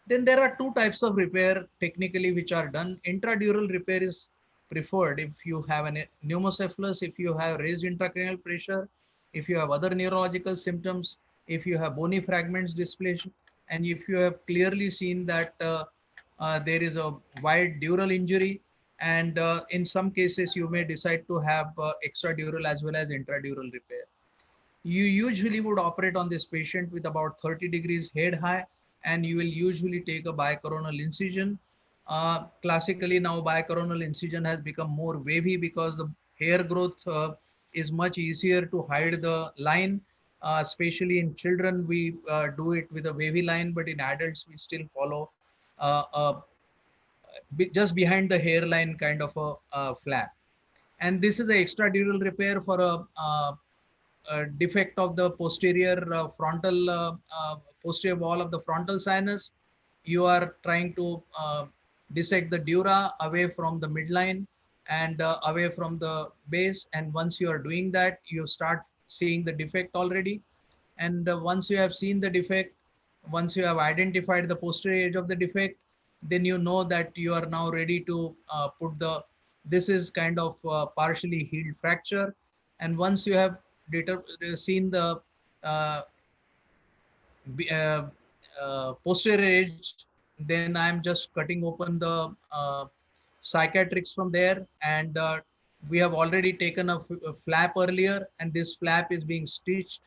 Then there are two types of repair technically which are done. Intradural repair is preferred if you have a pneumocephalus, if you have raised intracranial pressure, if you have other neurological symptoms. if you have bony fragments displaced, and if you have clearly seen that there is a wide dural injury, and in some cases you may decide to have extradural as well as intradural repair. You usually would operate on this patient with about 30 degrees head high, and you will usually take a bicoronal incision. Classically now bicoronal incision has become more wavy because the hair growth is much easier to hide the line. Especially in children, we do it with a wavy line, but in adults, we still follow just behind the hairline kind of a flap. And this is the extradural repair for a defect of the posterior posterior wall of the frontal sinus. You are trying to dissect the dura away from the midline and away from the base. And once you are doing that, you start seeing the defect already. And once you have seen the defect, once you have identified the posterior edge of the defect, then you know that you are now ready to put this is kind of partially healed fracture. And once you have seen the uh, uh, posterior edge, then I'm just cutting open the psychiatrics from there. And we have already taken a flap earlier, and this flap is being stitched.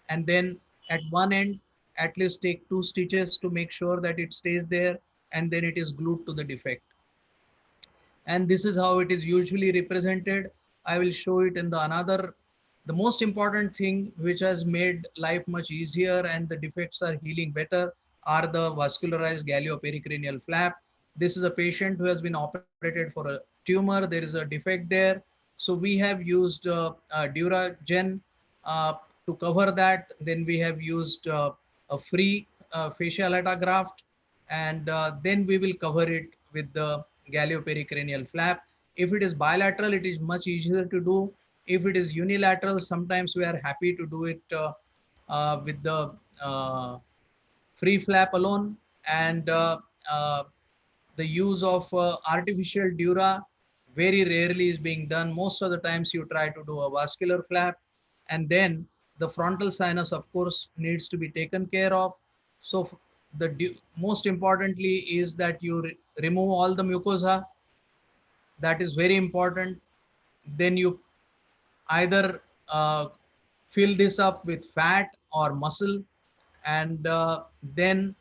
And then at one end, at least take 2 stitches to make sure that it stays there, and then it is glued to the defect. And this is how it is usually represented. I will show it in the most important thing which has made life much easier and the defects are healing better are the vascularized gallopericranial flap. This is a patient who has been operated for a tumor. There is a defect there. So we have used Duragen to cover that. Then we have used a free fascial allograft, and then we will cover it with the gallopericranial flap. If it is bilateral, it is much easier to do. If it is unilateral, sometimes we are happy to do it with the free flap alone. And the use of artificial dura very rarely is being done. Most of the times you try to do a vascular flap, and then the frontal sinus of course needs to be taken care of. So the most importantly is that you remove all the mucosa. That is very important. Then you either fill this up with fat or muscle, and then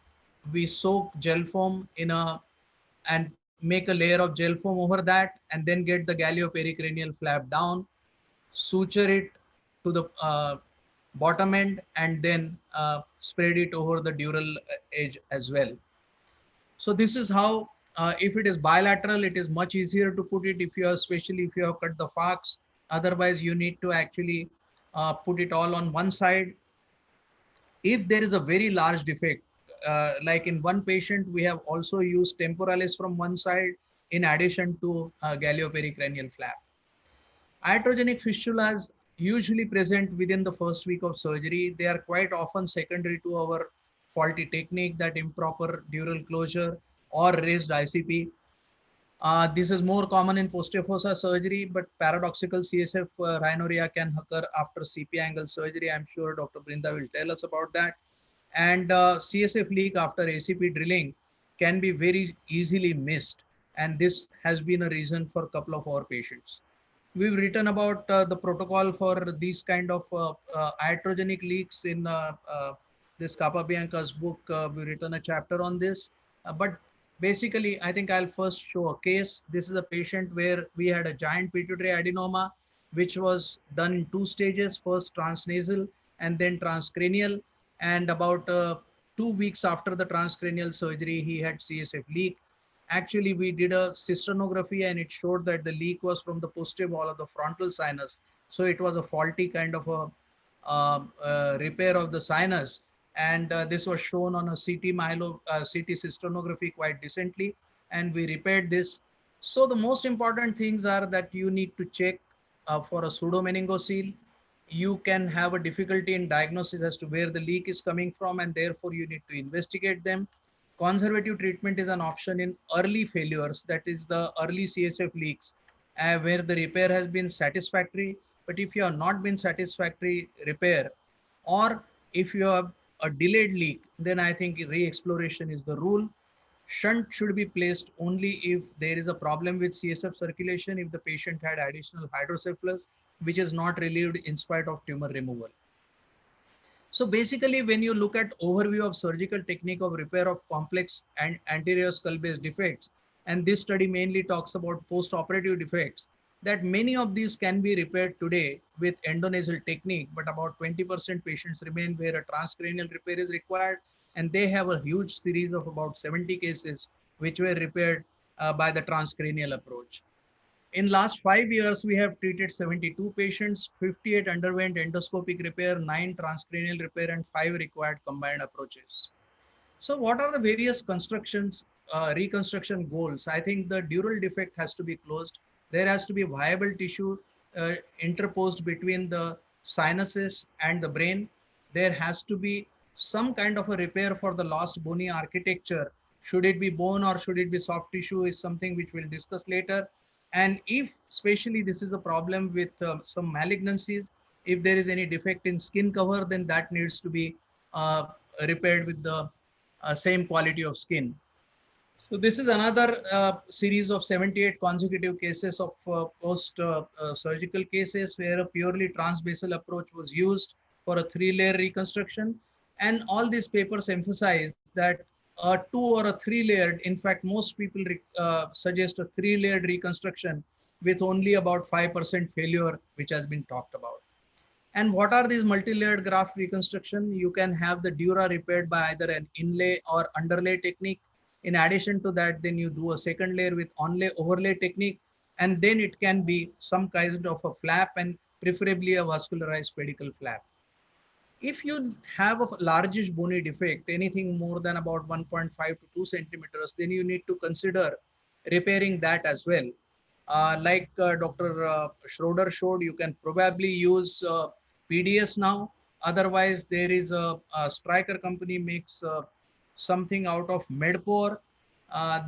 we soak gel foam and make a layer of gel foam over that, and then get the gallopericranial flap down, suture it to the bottom end, and then spread it over the dural edge as well. So this is how, if it is bilateral, it is much easier to put it, if you are, especially if you have cut the farcs. Otherwise, you need to actually put it all on one side. If there is a very large defect, like in one patient, we have also used temporalis from one side in addition to gallopericranial flap. Iatrogenic fistulas usually present within the first week of surgery. They are quite often secondary to our faulty technique, that improper dural closure or raised ICP. This is more common in posterior fossa surgery, but paradoxical CSF rhinorrhea can occur after CP angle surgery. I'm sure Dr. Brinda will tell us about that. And CSF leak after ACP drilling can be very easily missed. And this has been a reason for a couple of our patients. We've written about the protocol for these kind of iatrogenic leaks in this Capabianca's book. We've written a chapter on this. But basically, I think I'll first show a case. This is a patient where we had a giant pituitary adenoma, which was done in 2 stages, first transnasal and then transcranial. And about 2 weeks after the transcranial surgery, he had CSF leak. Actually, we did a cysternography and it showed that the leak was from the posterior wall of the frontal sinus. So it was a faulty kind of a repair of the sinus. And this was shown on a CT cysternography quite decently, and we repaired this. So the most important things are that you need to check for a pseudomeningocele. You can have a difficulty in diagnosis as to where the leak is coming from, and therefore you need to investigate them. Conservative treatment is an option in early failures, that is the early CSF leaks, where the repair has been satisfactory. But if you have not been satisfactory repair, or if you have a delayed leak, then I think re-exploration is the rule. Shunt should be placed only if there is a problem with CSF circulation, if the patient had additional hydrocephalus, which is not relieved in spite of tumor removal. So basically, when you look at overview of surgical technique of repair of complex and anterior skull base defects, and this study mainly talks about post-operative defects, that many of these can be repaired today with endonasal technique, but about 20% patients remain where a transcranial repair is required, and they have a huge series of about 70 cases which were repaired by the transcranial approach. In last 5 years, we have treated 72 patients, 58 underwent endoscopic repair, 9 transcranial repair, and 5 required combined approaches. So what are the various reconstruction goals? I think the dural defect has to be closed. There has to be viable tissue interposed between the sinuses and the brain. There has to be some kind of a repair for the lost bony architecture. Should it be bone or should it be soft tissue is something which we'll discuss later. And if especially this is a problem with some malignancies, if there is any defect in skin cover, then that needs to be repaired with the same quality of skin. So this is another series of 78 consecutive cases of post-surgical cases where a purely transbasal approach was used for a 3-layer reconstruction. And all these papers emphasize that a 2 or a 3-layered, in fact, most people suggest a 3-layered reconstruction with only about 5% failure, which has been talked about. And what are these multi-layered graft reconstruction? You can have the dura repaired by either an inlay or underlay technique. In addition to that, then you do a second layer with onlay overlay technique, and then it can be some kind of a flap and preferably a vascularized pedicle flap. If you have a largish bony defect, anything more than about 1.5 to 2 centimeters, then you need to consider repairing that as well. Like Dr. Schroeder showed, you can probably use PDS now. Otherwise, there is a Stryker company makes something out of Medpore.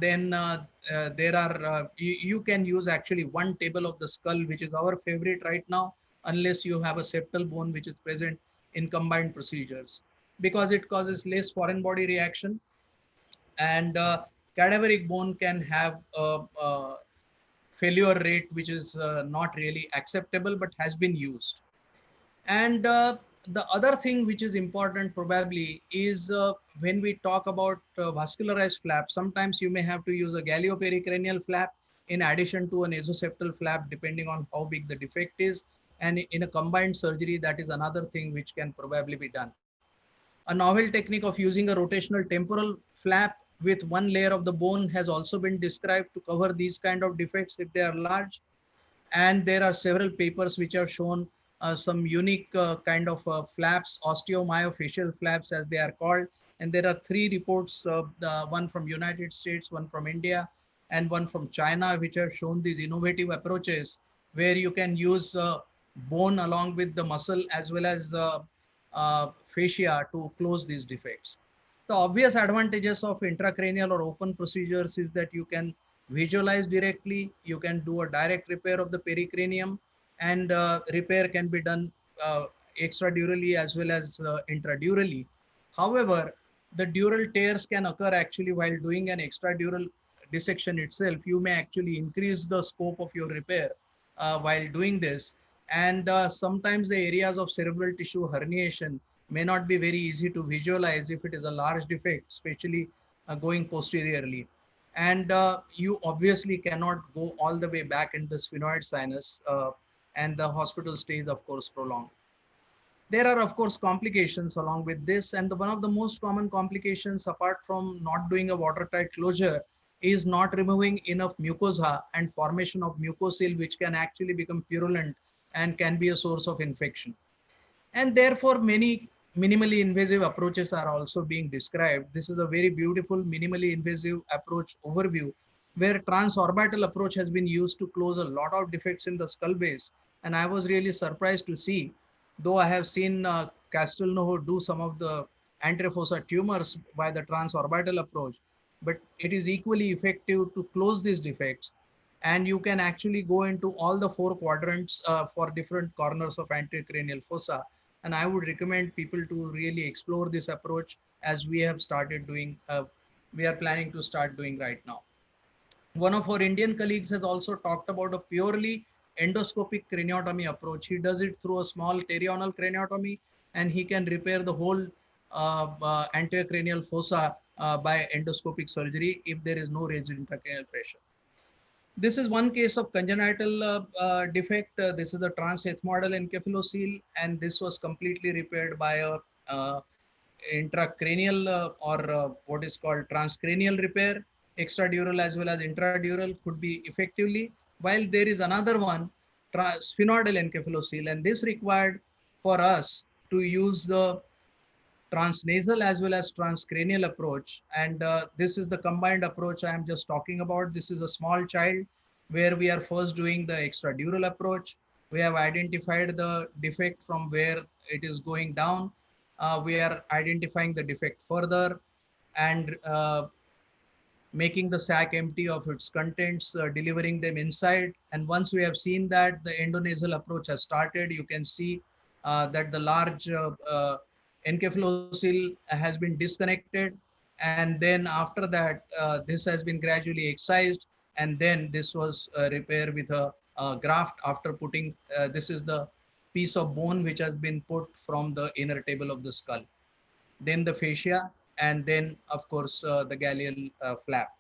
There are, you can use actually one table of the skull, which is our favorite right now, unless you have a septal bone which is present in combined procedures, because it causes less foreign body reaction, and cadaveric bone can have a failure rate which is not really acceptable but has been used. And the other thing which is important probably is when we talk about vascularized flap, sometimes you may have to use a galliopericranial flap in addition to an nasoseptal flap, depending on how big the defect is. And in a combined surgery, that is another thing which can probably be done. A novel technique of using a rotational temporal flap with one layer of the bone has also been described to cover these kind of defects if they are large. And there are several papers which have shown some unique kind of flaps, osteomyofascial flaps as they are called. And there are 3 reports, one from United States, one from India, and one from China, which have shown these innovative approaches where you can use bone along with the muscle as well as fascia to close these defects. The obvious advantages of intracranial or open procedures is that you can visualize directly, you can do a direct repair of the pericranium, and repair can be done extradurally as well as intradurally. However, the dural tears can occur actually while doing an extradural dissection itself. You may actually increase the scope of your repair while doing this. And sometimes the areas of cerebral tissue herniation may not be very easy to visualize if it is a large defect, especially going posteriorly. And you obviously cannot go all the way back in the sphenoid sinus, and the hospital stays, of course, prolonged. There are, of course, complications along with this. And one of the most common complications, apart from not doing a watertight closure, is not removing enough mucosa and formation of mucocele, which can actually become purulent and can be a source of infection. And therefore, many minimally invasive approaches are also being described. This is a very beautiful minimally invasive approach overview, where transorbital approach has been used to close a lot of defects in the skull base. And I was really surprised to see, though I have seen Castelnuovo do some of the anterior fossa tumors by the transorbital approach, but it is equally effective to close these defects. And you can actually go into all the 4 quadrants for different corners of anterior cranial fossa And I would recommend people to really explore this approach, as we have started doing, we are planning to start doing right now. One of our Indian colleagues has also talked about a purely endoscopic craniotomy approach. He does it through a small pterional craniotomy, and he can repair the whole anterior cranial fossa by endoscopic surgery if there is no raised intracranial pressure. This is one case of congenital defect. This is the transethmoidal encephalocele, and this was completely repaired by a intracranial or what is called transcranial repair. Extradural as well as intradural could be effectively, while there is another one, sphenoidal encephalocele, and this required for us to use the transnasal as well as transcranial approach. And this is the combined approach I am just talking about. This is a small child where we are first doing the extradural approach. We have identified the defect from where it is going down. We are identifying the defect further and making the sac empty of its contents, delivering them inside. And once we have seen that the endonasal approach has started, you can see that the large encephalocele has been disconnected. And then after that, this has been gradually excised. And then this was repaired with a graft after putting, this is the piece of bone which has been put from the inner table of the skull. Then the fascia, and then of course the galeal flap.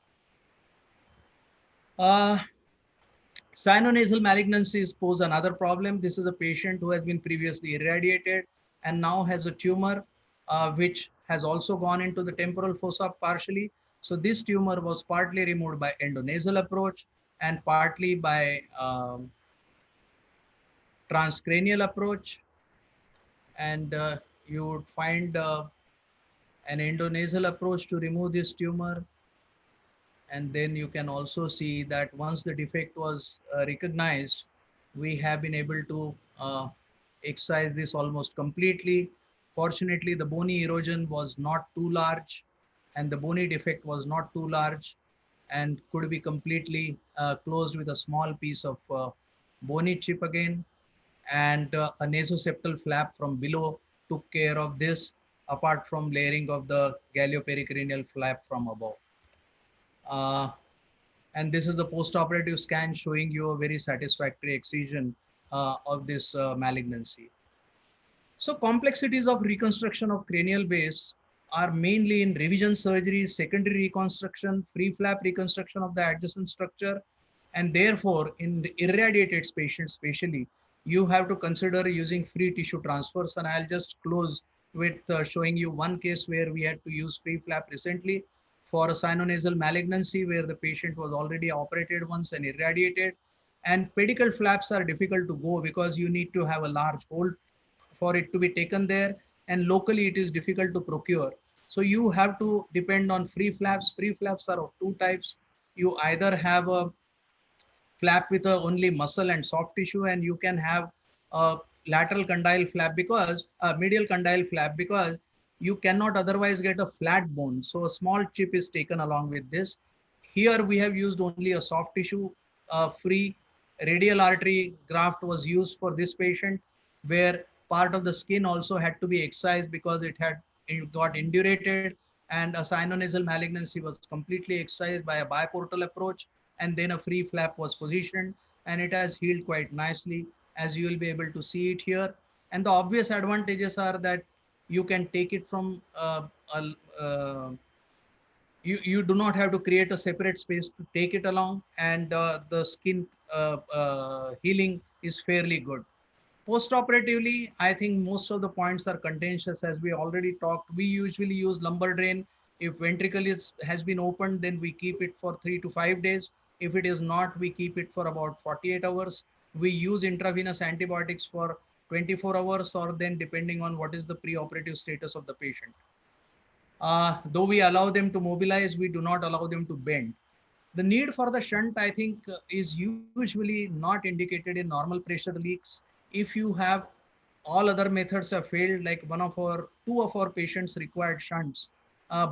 Sinonasal malignancies pose another problem. This is a patient who has been previously irradiated and now has a tumor which has also gone into the temporal fossa partially. So this tumor was partly removed by endonasal approach and partly by transcranial approach. And you would find an endonasal approach to remove this tumor. And then you can also see that once the defect was recognized, we have been able to excise this almost completely. Fortunately, the bony erosion was not too large and the bony defect was not too large and could be completely closed with a small piece of bony chip again. And a nasoseptal flap from below took care of this, apart from layering of the galeopericranial flap from above. Uh, and this is the post-operative scan showing you a very satisfactory excision of this malignancy. So complexities of reconstruction of cranial base are mainly in revision surgery, secondary reconstruction, free flap reconstruction of the adjacent structure, and therefore in the irradiated patients especially, you have to consider using free tissue transfers. And I'll just close with showing you one case where we had to use free flap recently for a sinonasal malignancy where the patient was already operated once and irradiated. And pedicle flaps are difficult to go because you need to have a large hole for it to be taken there, and locally it is difficult to procure. So you have to depend on free flaps. Free flaps are of two types. You either have a flap with only muscle and soft tissue, and you can have a lateral condyle flap because medial condyle flap because you cannot otherwise get a flat bone. So a small chip is taken along with this. Here we have used only a soft tissue free radial artery graft was used for this patient, where part of the skin also had to be excised because it got indurated, and a sinonasal malignancy was completely excised by a biportal approach, and then a free flap was positioned, and it has healed quite nicely, as you will be able to see it here. And the obvious advantages are that you can take it from you do not have to create a separate space to take it along, and the skin healing is fairly good. Post-operatively, I think most of the points are contentious. As we already talked, we usually use lumbar drain. If ventricle has been opened, then we keep it for 3 to 5 days. If it is not, we keep it for about 48 hours. We use intravenous antibiotics for 24 hours, or then depending on what is the preoperative status of the patient. Though we allow them to mobilize, we do not allow them to bend. The need for the shunt, I think, is usually not indicated in normal pressure leaks. If you have all other methods have failed, like two of our patients required shunts,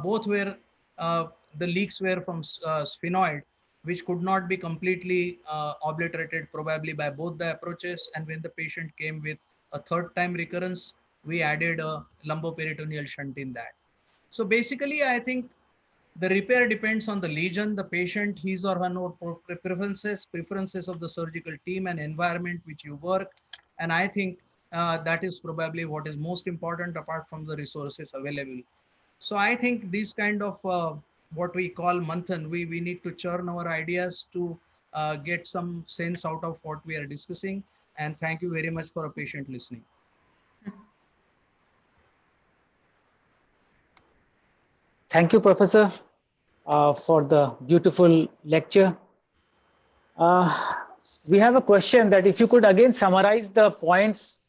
both were the leaks were from sphenoid, which could not be completely obliterated probably by both the approaches. And when the patient came with a third time recurrence, we added a lumboperitoneal shunt in that. So basically, I think the repair depends on the lesion, the patient, his or her own preferences of the surgical team and environment which you work. And I think that is probably what is most important apart from the resources available. So I think this kind of what we call manthan, we need to churn our ideas to get some sense out of what we are discussing. And thank you very much for a patient listening. Thank you, Professor, for the beautiful lecture. We have a question that if you could again summarize the points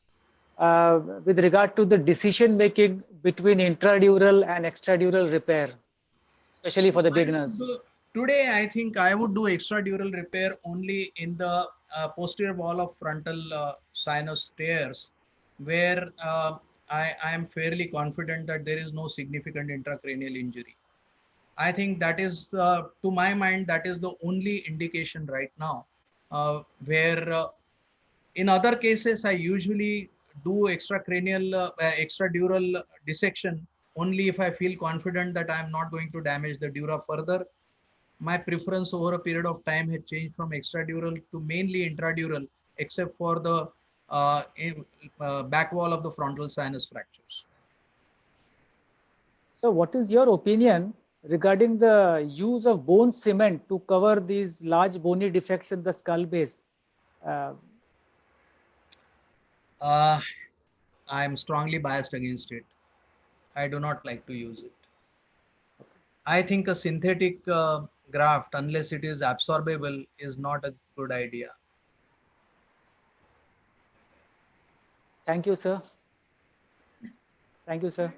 with regard to the decision making between intradural and extradural repair, especially for the beginners. Today, I think I would do extradural repair only in the posterior wall of frontal sinus stairs, where I am fairly confident that there is no significant intracranial injury. I think that is, to my mind, that is the only indication right now, where in other cases, I usually do extradural dissection only if I feel confident that I am not going to damage the dura further. My preference over a period of time had changed from extradural to mainly intradural, except for the back wall of the frontal sinus fractures. So what is your opinion regarding the use of bone cement to cover these large bony defects in the skull base? I'm strongly biased against it. I do not like to use it. I think a synthetic graft, unless it is absorbable, is not a good idea. Thank you, sir. Thank you, sir.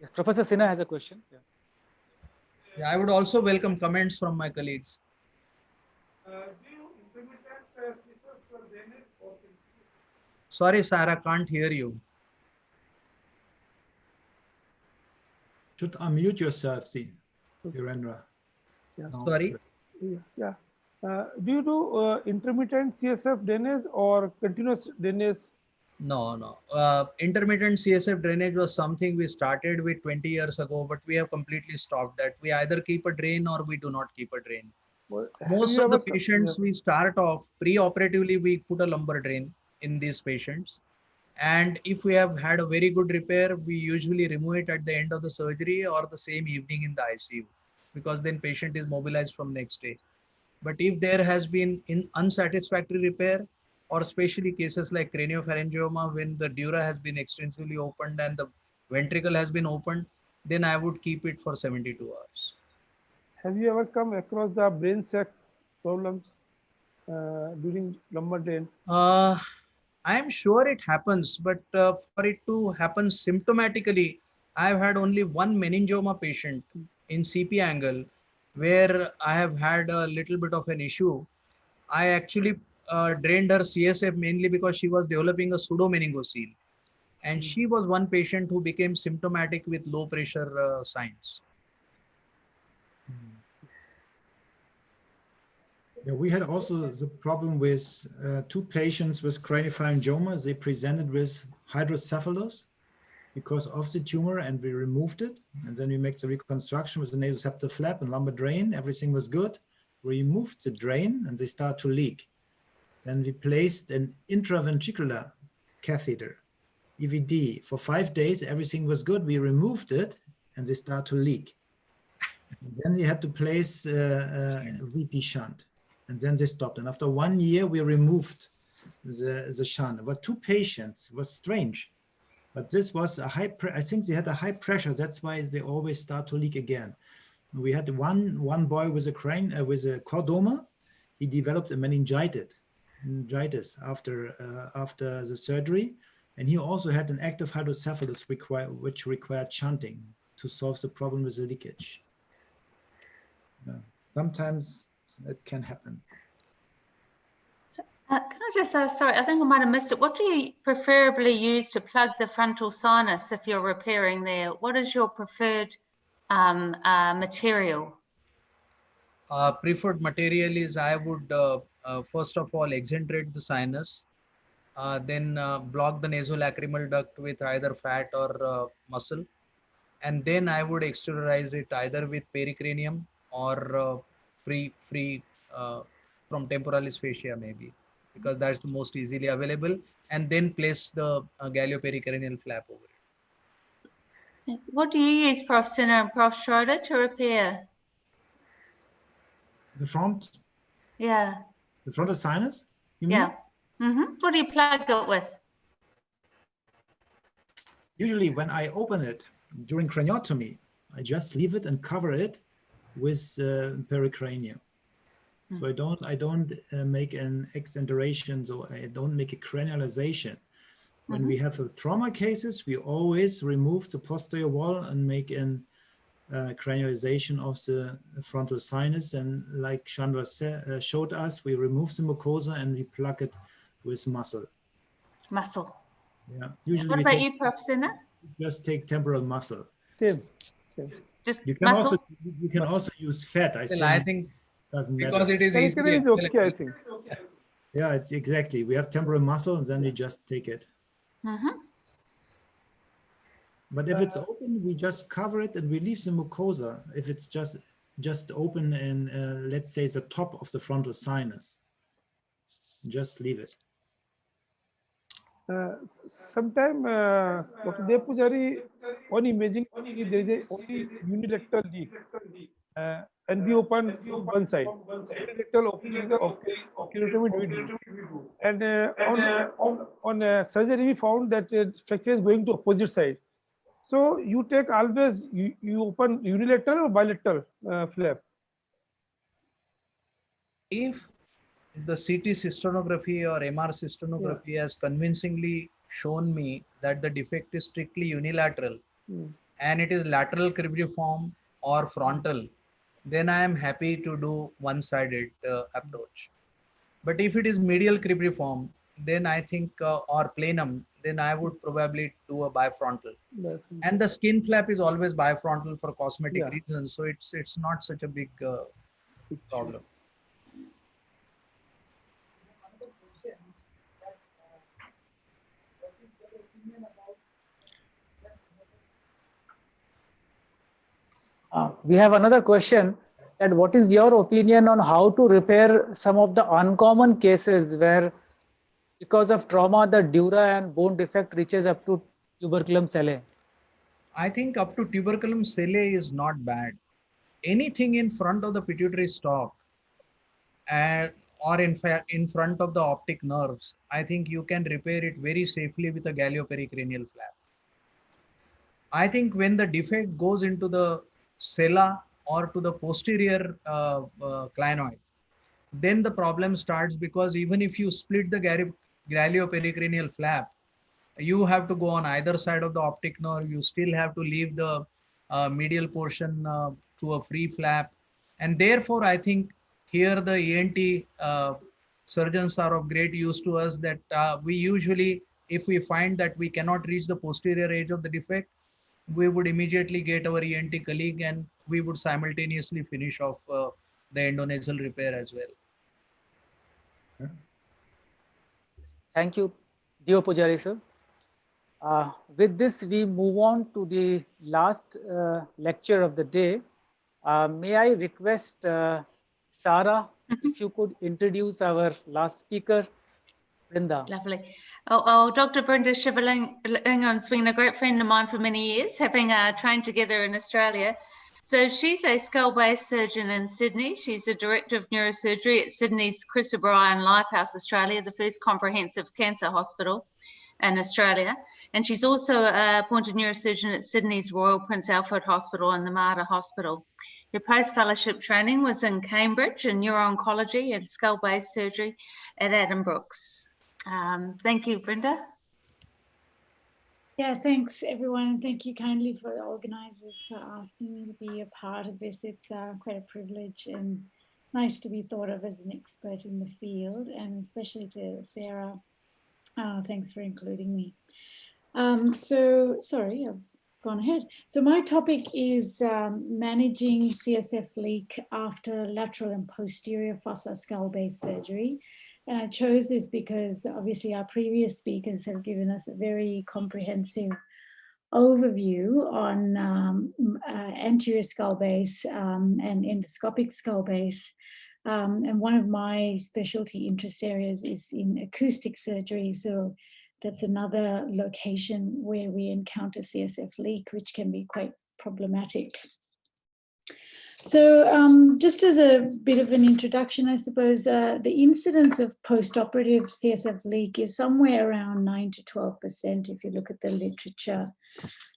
Yes, Professor Sinha has a question. Yeah, I would also welcome comments from my colleagues. Sorry, Sarah, can't hear you. Should unmute yourself, see, Virendra. Yeah. No, Sorry. Yeah. Do you do intermittent CSF drainage or continuous drainage? No. Intermittent CSF drainage was something we started with 20 years ago, but we have completely stopped that. We either keep a drain or we do not keep a drain. Well, Most of the patients we start off pre-operatively, we put a lumbar drain in these patients. And if we have had a very good repair, we usually remove it at the end of the surgery or the same evening in the ICU, because then patient is mobilized from next day. But if there has been unsatisfactory repair, or especially cases like craniopharyngioma, when the dura has been extensively opened and the ventricle has been opened, then I would keep it for 72 hours. Have you ever come across the brain sac problems during lumbar drain? I am sure it happens, but for it to happen symptomatically, I've had only one meningioma patient in CP angle where I have had a little bit of an issue. I actually drained her CSF mainly because she was developing a pseudomeningocele. And she was one patient who became symptomatic with low pressure signs. Yeah, we had also the problem with two patients with craniopharyngioma. They presented with hydrocephalus because of the tumor, and we removed it. And then we make the reconstruction with the nasoseptal flap and lumbar drain. Everything was good. We removed the drain and they start to leak. Then we placed an intraventricular catheter, EVD. For 5 days, everything was good. We removed it and they start to leak. And then we had to place a VP shunt. And then they stopped. And after 1 year, we removed the shunt. But two patients, it was strange. But this was a high, I think they had a high pressure. That's why they always start to leak again. We had one boy with a with a chordoma. He developed a meningitis after the surgery. And he also had an active hydrocephalus which required shunting to solve the problem with the leakage. Sometimes it can happen. Can I just ask, sorry, I think I might have missed it. What do you preferably use to plug the frontal sinus if you're repairing there? What is your preferred material? Preferred material is I would first of all excentrate the sinus. then block the nasolacrimal duct with either fat or muscle, and then I would exteriorize it either with pericranium or free from temporalis fascia maybe, because that's the most easily available, and then place the gallopericranial flap over it. What do you use, Prof. Sinner and Prof. Schroeder, to repair? The front, Yeah. the frontal sinus, you mean? Yeah. What do you plug it with? Usually when I open it during craniotomy, I just leave it and cover it with pericranium. So I don't make an exenteration, so I don't make a cranialization. When we have trauma cases, we always remove the posterior wall and make an cranialization of the frontal sinus. And like Chandra showed us, we remove the mucosa and we plug it with muscle. Muscle. Yeah. Usually What about you, Prof. Sinner? Just take temporal muscle. Same. Just You can muscle? also use fat. I think doesn't because matter. it is Pericranial easy. is okay, I think. Yeah, it's exactly. We have temporal muscle and then we just take it. But if it's open, we just cover it and we leave the mucosa. If it's just open in, let's say, the top of the frontal sinus, just leave it. Sometime, Dr. Devpujari, on imaging, there is only unilateral leak, and we open from one side. Unilateral opening of craniotomy we do. And on surgery, we found that fracture is going to opposite side. So you take always, you open unilateral or bilateral flap? If the CT cystoscopy or MR cystoscopy has convincingly shown me that the defect is strictly unilateral and it is lateral cribriform or frontal, then I am happy to do one-sided approach. But if it is medial cribriform, then I think, or planum, then I would probably do a bifrontal. And the skin flap is always bifrontal for cosmetic reasons, so it's not such a big problem. We have another question, that what is your opinion on how to repair some of the uncommon cases where because of trauma the dura and bone defect reaches up to tuberculum sellae? I think up to tuberculum sellae is not bad. Anything in front of the pituitary stalk or in front of the optic nerves, I think you can repair it very safely with a gallopericranial flap. I think when the defect goes into the sella or to the posterior clinoid, then the problem starts, because even if you split the gallopericranial flap, you have to go on either side of the optic nerve. You still have to leave the medial portion to a free flap. And therefore, I think here the ENT surgeons are of great use to us, that we usually, if we find that we cannot reach the posterior edge of the defect, we would immediately get our ENT colleague and we would simultaneously finish off the endonasal repair as well. Thank you, Dio Pujari sir. With this, we move on to the last lecture of the day. May I request Sarah, if you could introduce our last speaker, Brinda. Lovely. Oh, Dr. Brenda Shivalingam's been a great friend of mine for many years, having trained together in Australia. So she's a skull-based surgeon in Sydney. She's the Director of Neurosurgery at Sydney's Chris O'Brien Lifehouse Australia, the first comprehensive cancer hospital in Australia. And she's also appointed neurosurgeon at Sydney's Royal Prince Alfred Hospital and the Mater Hospital. Her post-fellowship training was in Cambridge in neuro-oncology and skull-based surgery at Adam Brooks. Thank you, Brenda. Yeah, thanks everyone. Thank you kindly for the organisers for asking me to be a part of this. It's quite a privilege and nice to be thought of as an expert in the field, and especially to Sarah. Thanks for including me. So sorry, I've gone ahead. So my topic is managing CSF leak after lateral and posterior fossa skull-based surgery. And I chose this because obviously our previous speakers have given us a very comprehensive overview on anterior skull base and endoscopic skull base. And one of my specialty interest areas is in acoustic surgery. So that's another location where we encounter CSF leak, which can be quite problematic. So just as a bit of an introduction, I suppose the incidence of postoperative CSF leak is somewhere around 9 to 12% if you look at the literature.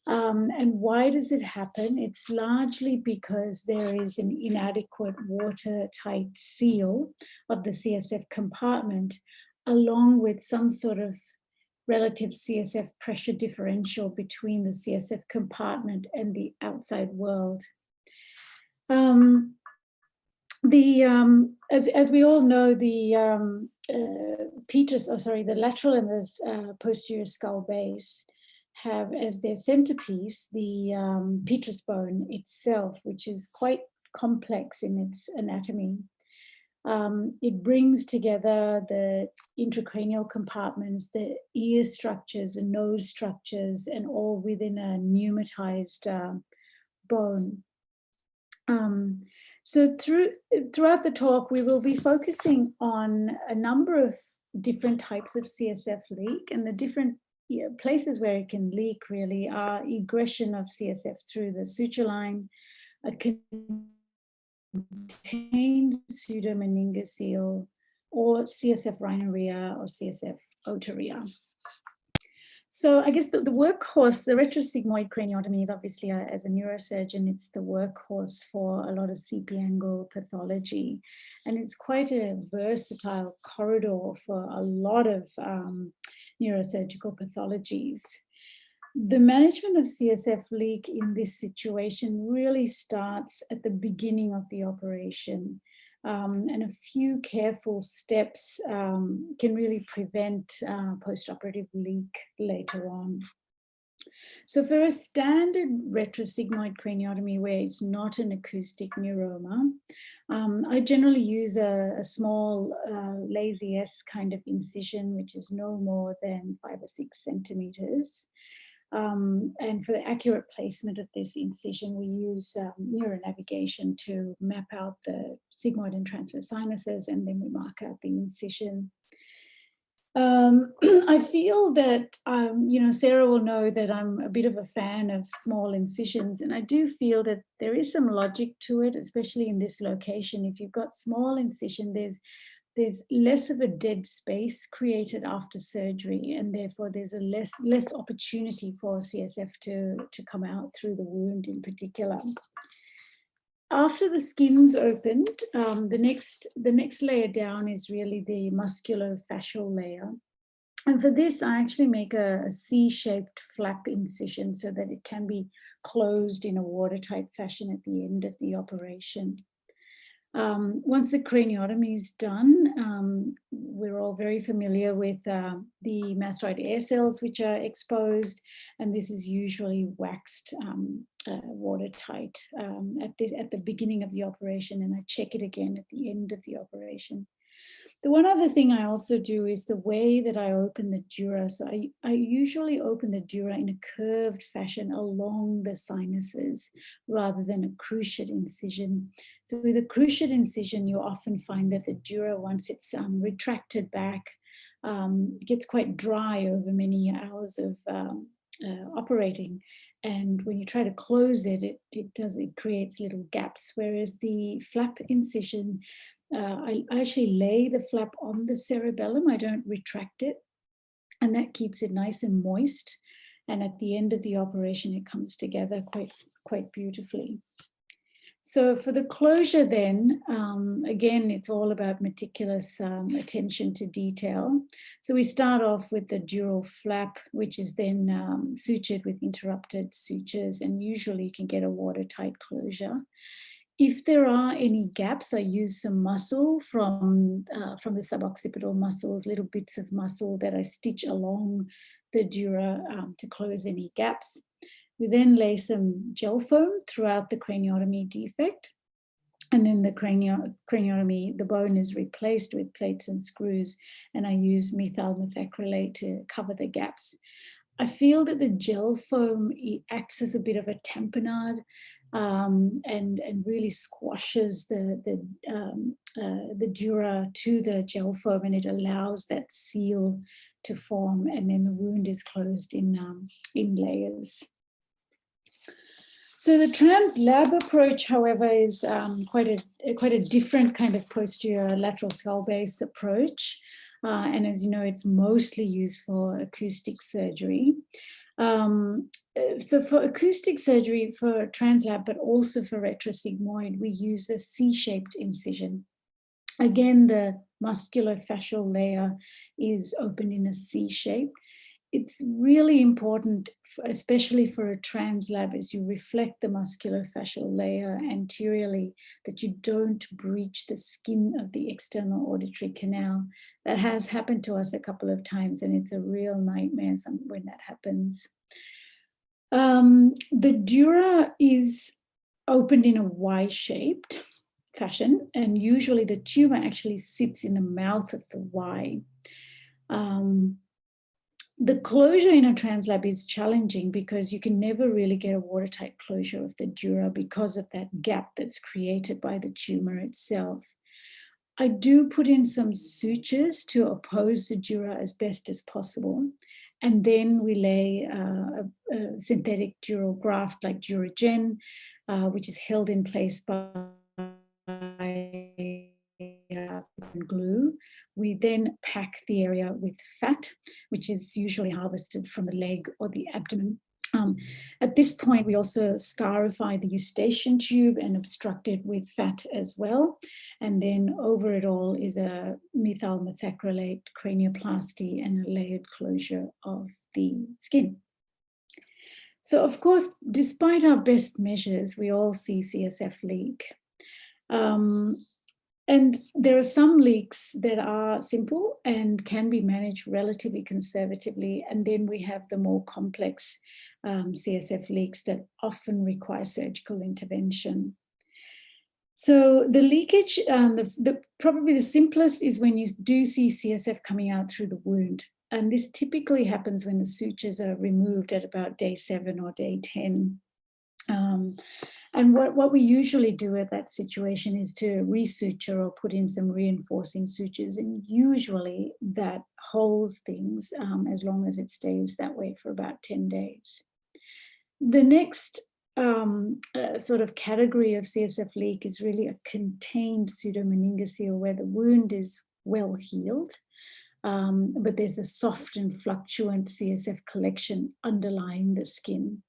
And why does it happen? It's largely because there is an inadequate watertight seal of the CSF compartment, along with some sort of relative CSF pressure differential between the CSF compartment and the outside world. As we all know, the the lateral and the posterior skull base have as their centerpiece the petrous bone itself, which is quite complex in its anatomy. It brings together the intracranial compartments, the ear structures and nose structures, and all within a pneumatized bone. So throughout the talk, we will be focusing on a number of different types of CSF leak, and the different places where it can leak really are egression of CSF through the suture line, a contained pseudomeningocele, or CSF rhinorrhea or CSF otorrhea. So I guess the workhorse, the retrosigmoid craniotomy is obviously, as a neurosurgeon, it's the workhorse for a lot of CP angle pathology. And it's quite a versatile corridor for a lot of neurosurgical pathologies. The management of CSF leak in this situation really starts at the beginning of the operation. And a few careful steps can really prevent postoperative leak later on. So for a standard retrosigmoid craniotomy where it's not an acoustic neuroma, I generally use a small lazy S kind of incision, which is no more than 5 or 6 centimeters. And for the accurate placement of this incision, we use neuronavigation to map out the sigmoid and transverse sinuses, and then we mark out the incision. I feel that, Sarah will know that I'm a bit of a fan of small incisions, and I do feel that there is some logic to it, especially in this location. If you've got small incision, there's less of a dead space created after surgery, and therefore there's a less opportunity for CSF to come out through the wound in particular. After the skin's opened, the next layer down is really the musculofascial layer. And for this, I actually make a C-shaped flap incision so that it can be closed in a watertight fashion at the end of the operation. Once the craniotomy is done, we're all very familiar with the mastoid air cells which are exposed, and this is usually waxed watertight at the beginning of the operation, and I check it again at the end of the operation. The one other thing I also do is the way that I open the dura. So I usually open the dura in a curved fashion along the sinuses rather than a cruciate incision. So with a cruciate incision, you often find that the dura, once it's retracted back, gets quite dry over many hours of operating. And when you try to close it, it creates little gaps. Whereas the flap incision, I actually lay the flap on the cerebellum. I don't retract it, and that keeps it nice and moist. And at the end of the operation, it comes together quite beautifully. So for the closure then, again, it's all about meticulous attention to detail. So we start off with the dural flap, which is then sutured with interrupted sutures, and usually you can get a watertight closure. If there are any gaps, I use some muscle from the suboccipital muscles, little bits of muscle that I stitch along the dura to close any gaps. We then lay some gel foam throughout the craniotomy defect. And then the craniotomy, the bone is replaced with plates and screws, and I use methyl methacrylate to cover the gaps. I feel that the gel foam acts as a bit of a tamponade and really squashes the dura to the gel foam, and it allows that seal to form, and then the wound is closed in layers. So the translab approach, however, is quite a different kind of posterior lateral skull base approach. And as you know, it's mostly used for acoustic surgery. So for acoustic surgery, for translab, but also for retrosigmoid, we use a C-shaped incision. Again, the musculofascial layer is opened in a C shape. It's really important, especially for a translab, as you reflect the musculofascial layer anteriorly, that you don't breach the skin of the external auditory canal. That has happened to us a couple of times, and it's a real nightmare when that happens. The dura is opened in a Y-shaped fashion, and usually the tumor actually sits in the mouth of the Y. The closure in a translab is challenging because you can never really get a watertight closure of the dura because of that gap that's created by the tumor itself. I do put in some sutures to oppose the dura as best as possible. And then we lay a synthetic dural graft like Duragen, which is held in place by glue. We then pack the area with fat, which is usually harvested from the leg or the abdomen. At this point, we also scarify the eustachian tube and obstruct it with fat as well. And then over it all is a methyl methacrylate cranioplasty and a layered closure of the skin. So of course, despite our best measures, we all see CSF leak. And there are some leaks that are simple and can be managed relatively conservatively. And then we have the more complex CSF leaks that often require surgical intervention. So the leakage, probably the simplest is when you do see CSF coming out through the wound. And this typically happens when the sutures are removed at about day 7 or day 10. And what we usually do at that situation is to resuture or put in some reinforcing sutures. And usually that holds things as long as it stays that way for about 10 days. The next sort of category of CSF leak is really a contained pseudomeningocele where the wound is well healed, but there's a soft and fluctuant CSF collection underlying the skin.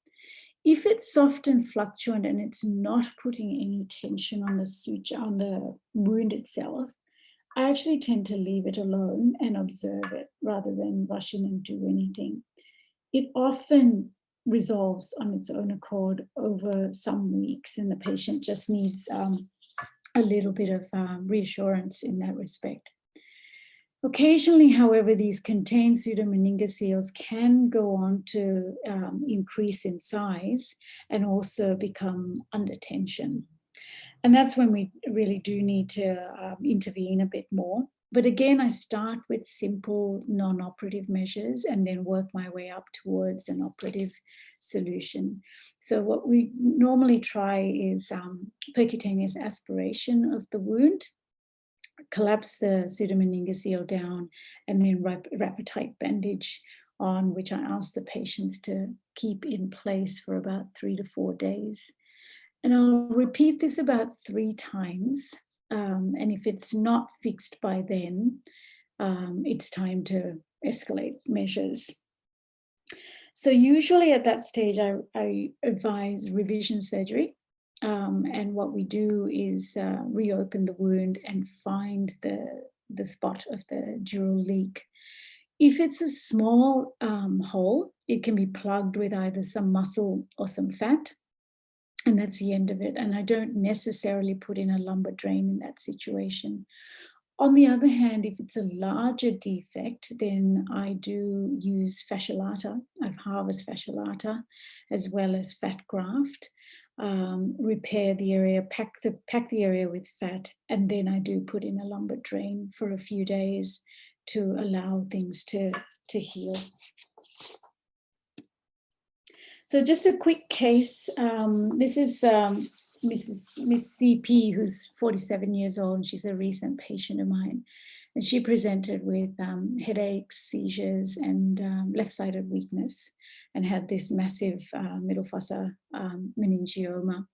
If it's soft and fluctuant and it's not putting any tension on the suture, on the wound itself, I actually tend to leave it alone and observe it rather than rush in and do anything. It often resolves on its own accord over some weeks, and the patient just needs a little bit of reassurance in that respect. Occasionally, however, these contained pseudomeningoceles can go on to increase in size and also become under tension. And that's when we really do need to intervene a bit more. But again, I start with simple non-operative measures and then work my way up towards an operative solution. So what we normally try is percutaneous aspiration of the wound, collapse the pseudomeningocele down, and then wrap a tight bandage on, which I ask the patients to keep in place for about 3 to 4 days. And I'll repeat this about 3 times. And if it's not fixed by then, it's time to escalate measures. So usually at that stage, I advise revision surgery. And what we do is reopen the wound and find the spot of the dural leak. If it's a small hole, it can be plugged with either some muscle or some fat, and that's the end of it. And I don't necessarily put in a lumbar drain in that situation. On the other hand, if it's a larger defect, then I do use fascia lata. I harvest fascia lata as well as fat graft. repair the area, pack the area with fat, and then I do put in a lumbar drain for a few days to allow things to heal. So just a quick case. This is Miss CP, who's 47 years old, and she's a recent patient of mine. And she presented with headaches, seizures, and left-sided weakness, and had this massive middle fossa meningioma.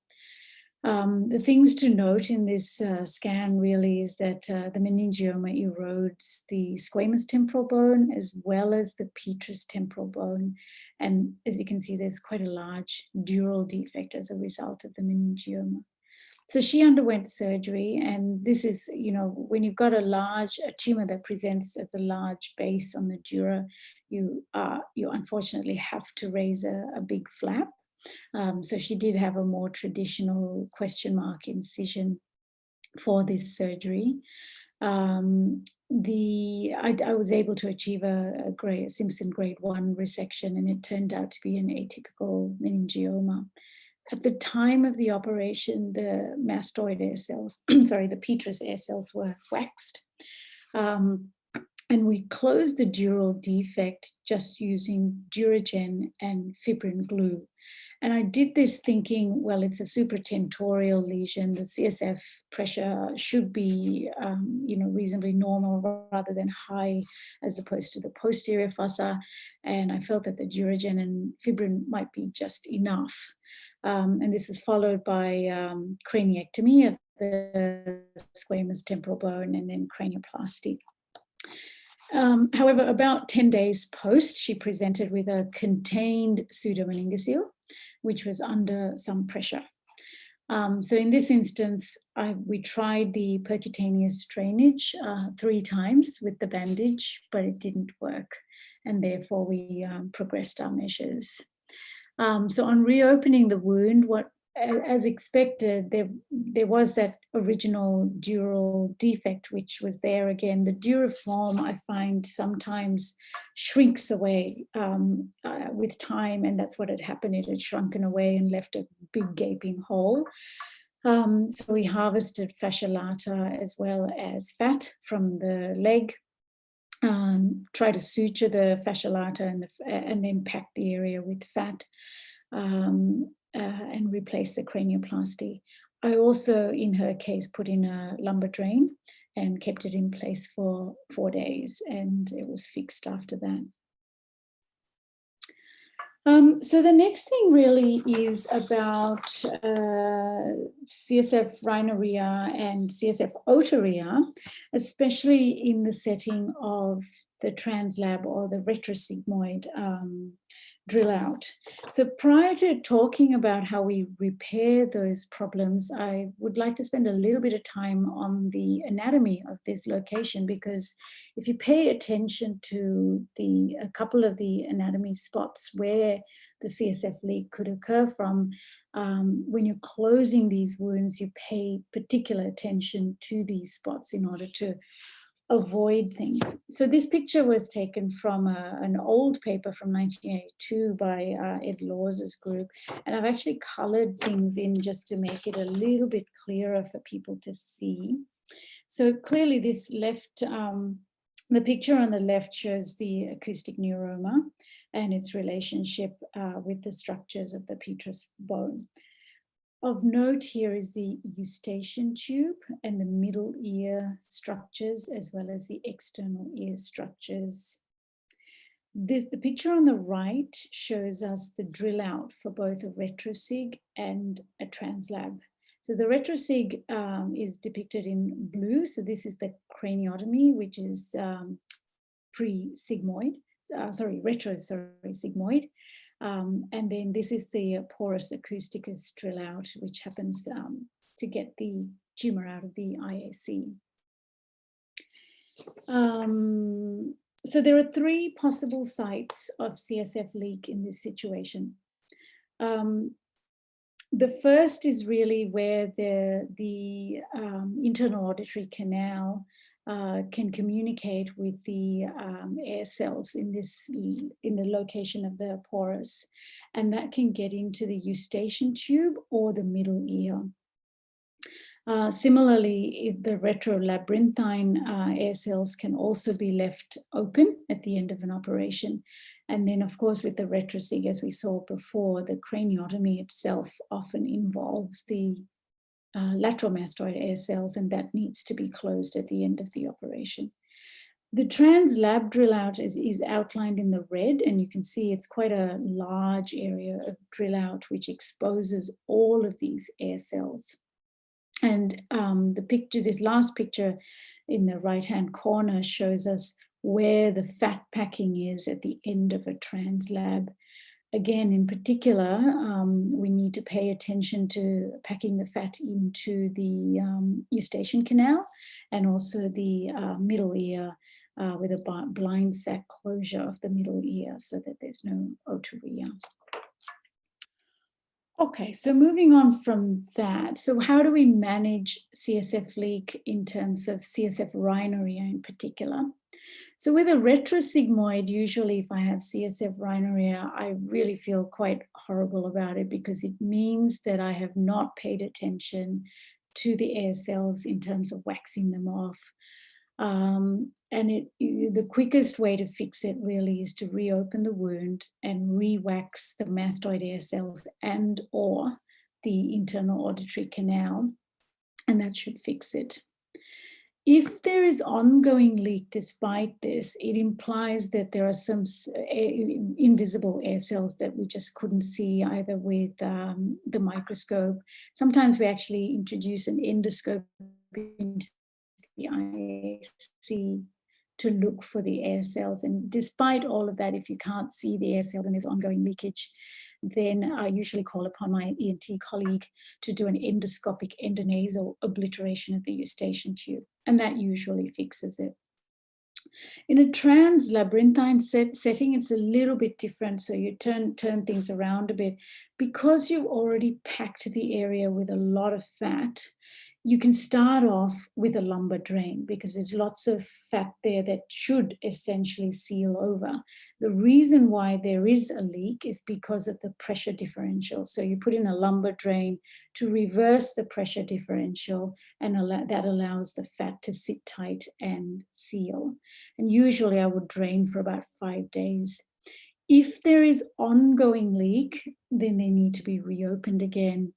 The things to note in this scan really is that the meningioma erodes the squamous temporal bone as well as the petrous temporal bone. And as you can see, there's quite a large dural defect as a result of the meningioma. So she underwent surgery, and this is, you know, when you've got a tumor that presents as a large base on the dura, you unfortunately have to raise a big flap. So she did have a more traditional question mark incision for this surgery. I was able to achieve a Simpson grade 1 resection, and it turned out to be an atypical meningioma. At the time of the operation, the mastoid air cells, sorry, the petrous air cells were waxed. And we closed the dural defect just using Duragen and fibrin glue. And I did this thinking, well, it's a supratentorial lesion. The CSF pressure should be, you know, reasonably normal rather than high, as opposed to the posterior fossa. And I felt that the Duragen and fibrin might be just enough. And this was followed by craniectomy of the squamous temporal bone and then cranioplasty. However, about 10 days post, she presented with a contained pseudomeningocele, which was under some pressure. So in this instance, we tried the percutaneous drainage 3 times with the bandage, but it didn't work. And therefore we progressed our measures. So on reopening the wound, as expected, there was that original dural defect, which was there again. The duriform, I find, sometimes shrinks away with time, and that's what had happened. It had shrunken away and left a big gaping hole. So we harvested fascia lata as well as fat from the leg. Try to suture the fascia lata and then pack the area with fat. And replace the cranioplasty. I also, in her case, put in a lumbar drain and kept it in place for 4 days, and it was fixed after that. So the next thing really is about CSF rhinorrhea and CSF otorrhea, especially in the setting of the translab or the retrosigmoid drill out. So prior to talking about how we repair those problems, I would like to spend a little bit of time on the anatomy of this location, because if you pay attention to a couple of the anatomy spots where the CSF leak could occur from, when you're closing these wounds, you pay particular attention to these spots in order to avoid things. So this picture was taken from an old paper from 1982 by Ed Laws's group, and I've actually colored things in just to make it a little bit clearer for people to see. So clearly this left, the picture on the left shows the acoustic neuroma and its relationship with the structures of the petrous bone. Of note here is the eustachian tube and the middle ear structures, as well as the external ear structures. The picture on the right shows us the drill out for both a retrosig and a translab. So the retrosig is depicted in blue. So this is the craniotomy, which is pre-sigmoid, sigmoid. And then this is the porous acousticus drill out, which happens to get the tumor out of the IAC. So there are 3 possible sites of CSF leak in this situation. The first is really where the internal auditory canal can communicate with the air cells in the location of the porus, and that can get into the eustachian tube or the middle ear. Similarly, the retrolabyrinthine air cells can also be left open at the end of an operation. And then, of course, with the retrosig, as we saw before, the craniotomy itself often involves the lateral mastoid air cells, and that needs to be closed at the end of the operation. The translab drill out is outlined in the red, and you can see it's quite a large area of drill out which exposes all of these air cells. And the picture, this last picture in the right-hand corner, shows us where the fat packing is at the end of a translab. Again, in particular, we need to pay attention to packing the fat into the eustachian canal and also the middle ear with a blind sac closure of the middle ear so that there's no otorrhea. Okay, so moving on from that, so how do we manage CSF leak in terms of CSF rhinorrhea in particular? So with a retrosigmoid, usually if I have CSF rhinorrhea, I really feel quite horrible about it because it means that I have not paid attention to the air cells in terms of waxing them off. And the quickest way to fix it really is to reopen the wound and re-wax the mastoid air cells and or the internal auditory canal, and that should fix it. If there is ongoing leak despite this, it implies that there are some invisible air cells that we just couldn't see either with the microscope. Sometimes we actually introduce an endoscope into the IAC to look for the air cells. And despite all of that, if you can't see the air cells and there's ongoing leakage, then I usually call upon my ENT colleague to do an endoscopic endonasal obliteration of the eustachian tube, and that usually fixes it. In a translabyrinthine setting, it's a little bit different. So you turn things around a bit. Because you already packed the area with a lot of fat, you can start off with a lumbar drain because there's lots of fat there that should essentially seal over. The reason why there is a leak is because of the pressure differential. So you put in a lumbar drain to reverse the pressure differential, and that allows the fat to sit tight and seal. And usually I would drain for about 5 days. If there is ongoing leak, then they need to be reopened again.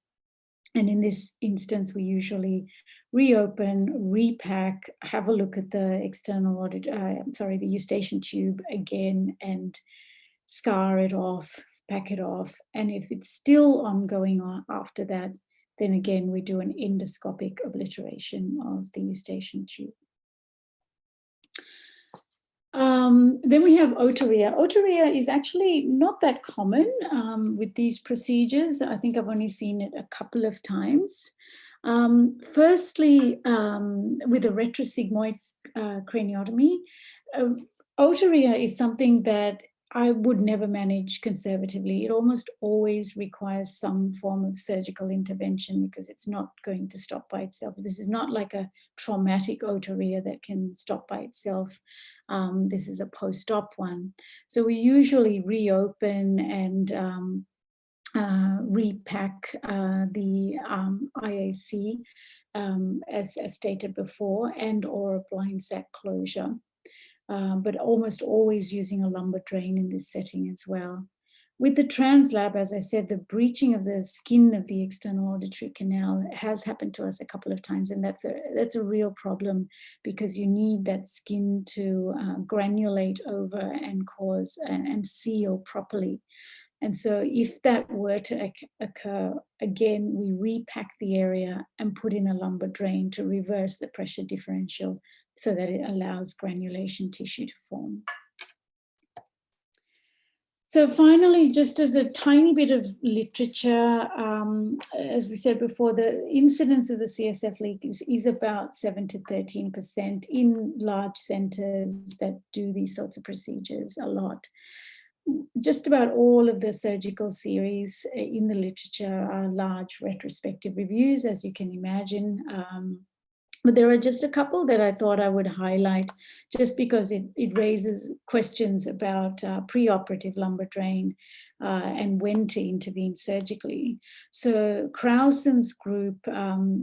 And in this instance, we usually reopen, repack, have a look at the external the eustachian tube again and scar it off, pack it off. And if it's still ongoing after that, then again, we do an endoscopic obliteration of the eustachian tube. Then we have otorrhea. Otorrhea is actually not that common with these procedures. I think I've only seen it a couple of times. Firstly, with a retrosigmoid craniotomy, otorrhea is something that I would never manage conservatively. It almost always requires some form of surgical intervention because it's not going to stop by itself. This is not like a traumatic otorrhea that can stop by itself. This is a post-op one. So we usually reopen and repack the IAC as stated before, and or a blind sac closure. But almost always using a lumbar drain in this setting as well. With the translab, as I said, the breaching of the skin of the external auditory canal has happened to us a couple of times, and that's a real problem because you need that skin to granulate over and cause and seal properly. And so if that were to occur, again, we repack the area and put in a lumbar drain to reverse the pressure differential so that it allows granulation tissue to form. So finally, just as a tiny bit of literature, as we said before, the incidence of the CSF leak is about 7 to 13% in large centers that do these sorts of procedures a lot. Just about all of the surgical series in the literature are large retrospective reviews, as you can imagine. But there are just a couple that I thought I would highlight just because it raises questions about preoperative lumbar drain and when to intervene surgically. So Krausen's group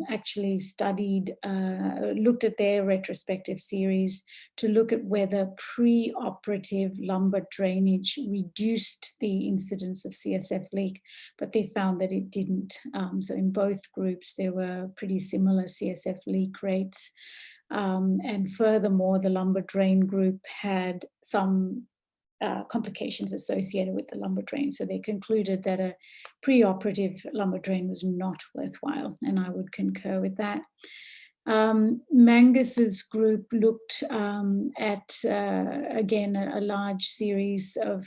actually studied, looked at their retrospective series to look at whether preoperative lumbar drainage reduced the incidence of CSF leak, but they found that it didn't. So in both groups, there were pretty similar CSF leak rates. And furthermore, the lumbar drain group had some complications associated with the lumbar drain. So they concluded that a preoperative lumbar drain was not worthwhile, and I would concur with that. Mangus's group looked at, again, a large series of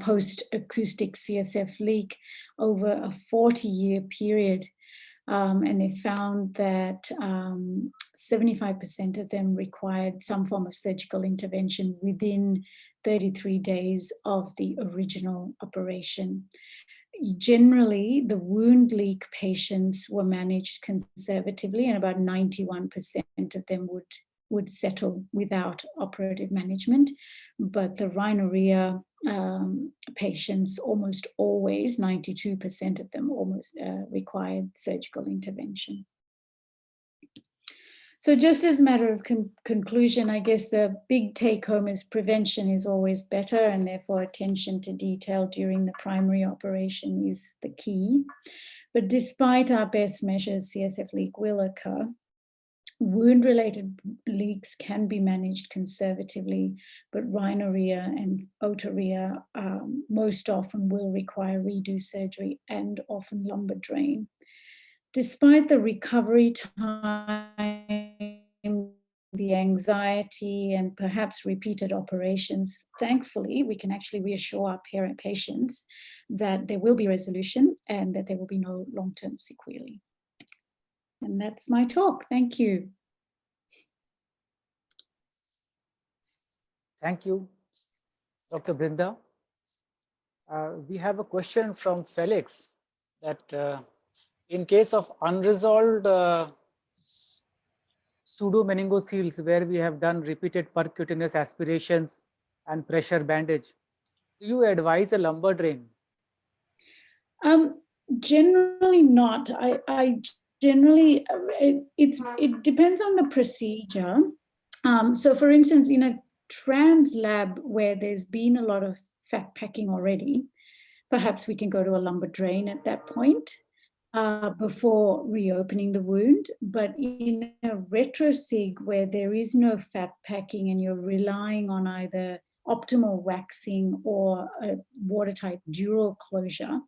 post-acoustic CSF leak over a 40-year period. And they found that 75% of them required some form of surgical intervention within 33 days of the original operation. Generally, the wound leak patients were managed conservatively, and about 91% of them would settle without operative management. But the rhinorrhea patients, almost always, 92% of them almost required surgical intervention. So just as a matter of conclusion, I guess the big take home is prevention is always better, and therefore attention to detail during the primary operation is the key. But despite our best measures, CSF leak will occur. Wound-related leaks can be managed conservatively, but rhinorrhea and otorrhea most often will require redo surgery and often lumbar drain. Despite the recovery time, the anxiety, and perhaps repeated operations, thankfully, we can actually reassure our patients that there will be resolution and that there will be no long-term sequelae. And that's my talk. Thank you. Thank you, Dr. Brinda. We have a question from Felix that in case of unresolved pseudomeningoceles where we have done repeated percutaneous aspirations and pressure bandage, do you advise a lumbar drain? Generally not. I generally, it depends on the procedure. So for instance, in a trans lab where there's been a lot of fat packing already, perhaps we can go to a lumbar drain at that point before reopening the wound. But in a retrosig where there is no fat packing and you're relying on either optimal waxing or a watertight dural closure,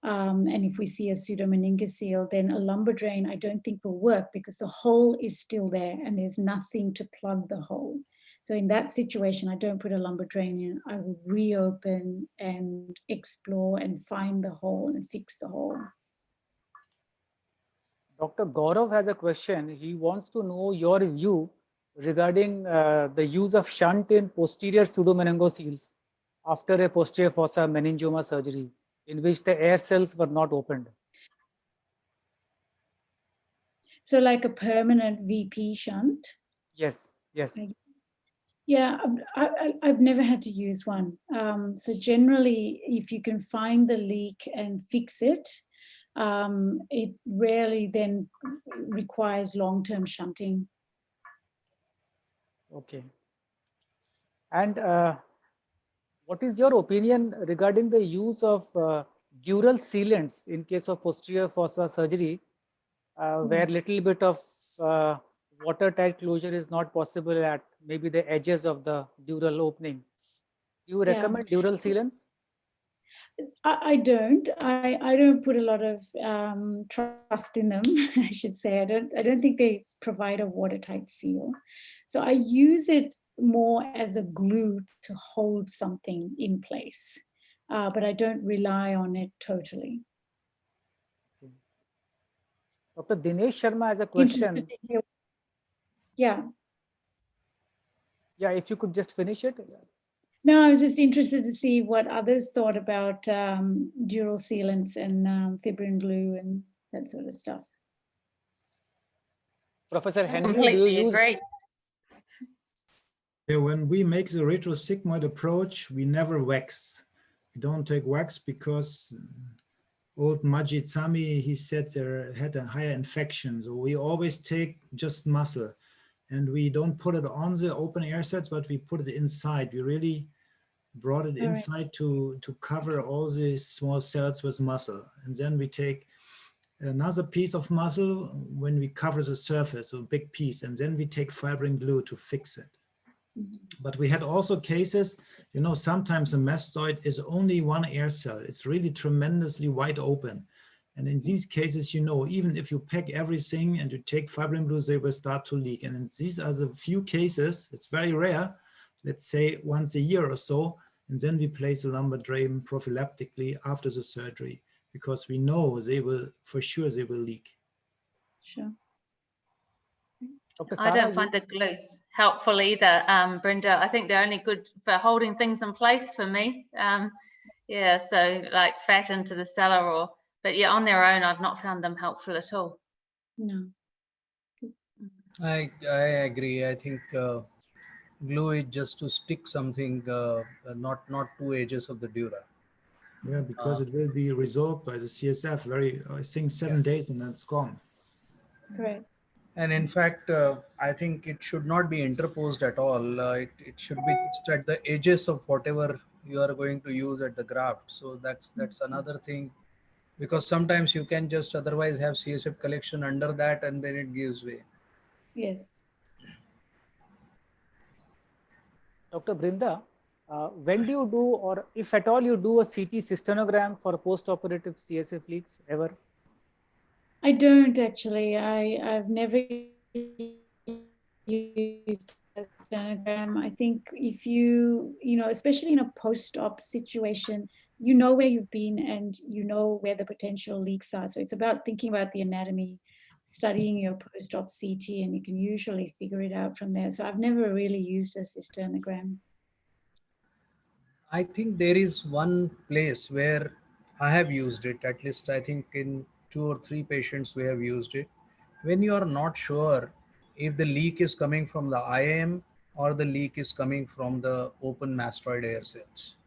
and if we see a pseudomeningocele, then a lumbar drain I don't think will work because the hole is still there and there's nothing to plug the hole. So in that situation, I don't put a lumbar drain in. I will reopen and explore and find the hole and fix the hole. Dr. Gaurav has a question. He wants to know your view regarding the use of shunt in posterior pseudomeningoceles after a posterior fossa meningioma surgery in which the air cells were not opened. So like a permanent VP shunt? Yes, yes. Yeah, I've never had to use one. So generally, if you can find the leak and fix it, it rarely then requires long-term shunting. Okay. And what is your opinion regarding the use of dural sealants in case of posterior fossa surgery, where little bit of watertight closure is not possible at maybe the edges of the dural opening? Do you recommend dural sealants? I don't. I don't put a lot of trust in them. I should say I don't think they provide a watertight seal. So I use it more as a glue to hold something in place, but I don't rely on it totally. Dr. Dinesh Sharma has a question. Yeah. Yeah, if you could just finish it. No, I was just interested to see what others thought about dural sealants and fibrin glue and that sort of stuff. Professor I Henry, do you completely use? agree. Yeah, when we make the retrosigmoid approach, we never wax. We don't take wax because old Majid Sami, he said there had a higher infection. So we always take just muscle, and we don't put it on the open air cells, but we put it inside. We really brought it inside to cover all the small cells with muscle. And then we take another piece of muscle when we cover the surface, a big piece, and then we take fibrin glue to fix it. But we had also cases, you know, sometimes a mastoid is only one air cell. It's really tremendously wide open. And in these cases, you know, even if you pack everything and you take fibrin glue, they will start to leak. And these are the few cases, it's very rare, let's say once a year or so, and then we place a lumbar drain prophylactically after the surgery, because we know they will, for sure, they will leak. Sure. Dr. I Sara, don't find the glues helpful either, Brenda. I think they're only good for holding things in place for me. Yeah, so like fat into the cellar, or but yeah, on their own, I've not found them helpful at all. No. I agree. I think glue is just to stick something, not two edges of the dura. Yeah, because it will be resolved by the CSF very, I think 7 days, and then it's gone. Correct. And in fact, I think it should not be interposed at all. It should be just at the edges of whatever you are going to use at the graft. So that's another thing, because sometimes you can just otherwise have CSF collection under that and then it gives way. Yes. Dr. Brinda, when do you do, or if at all you do, a CT cystonogram for post-operative CSF leaks ever? I don't actually. I've never used a sonogram. I think if you know, especially in a post-op situation, you know where you've been and you know where the potential leaks are. So it's about thinking about the anatomy, studying your post-op CT, and you can usually figure it out from there. So I've never really used a cystonogram. I think there is one place where I have used it, at least I think in 2 or 3 patients we have used it. When you are not sure if the leak is coming from the IM or the leak is coming from the open mastoid air cells.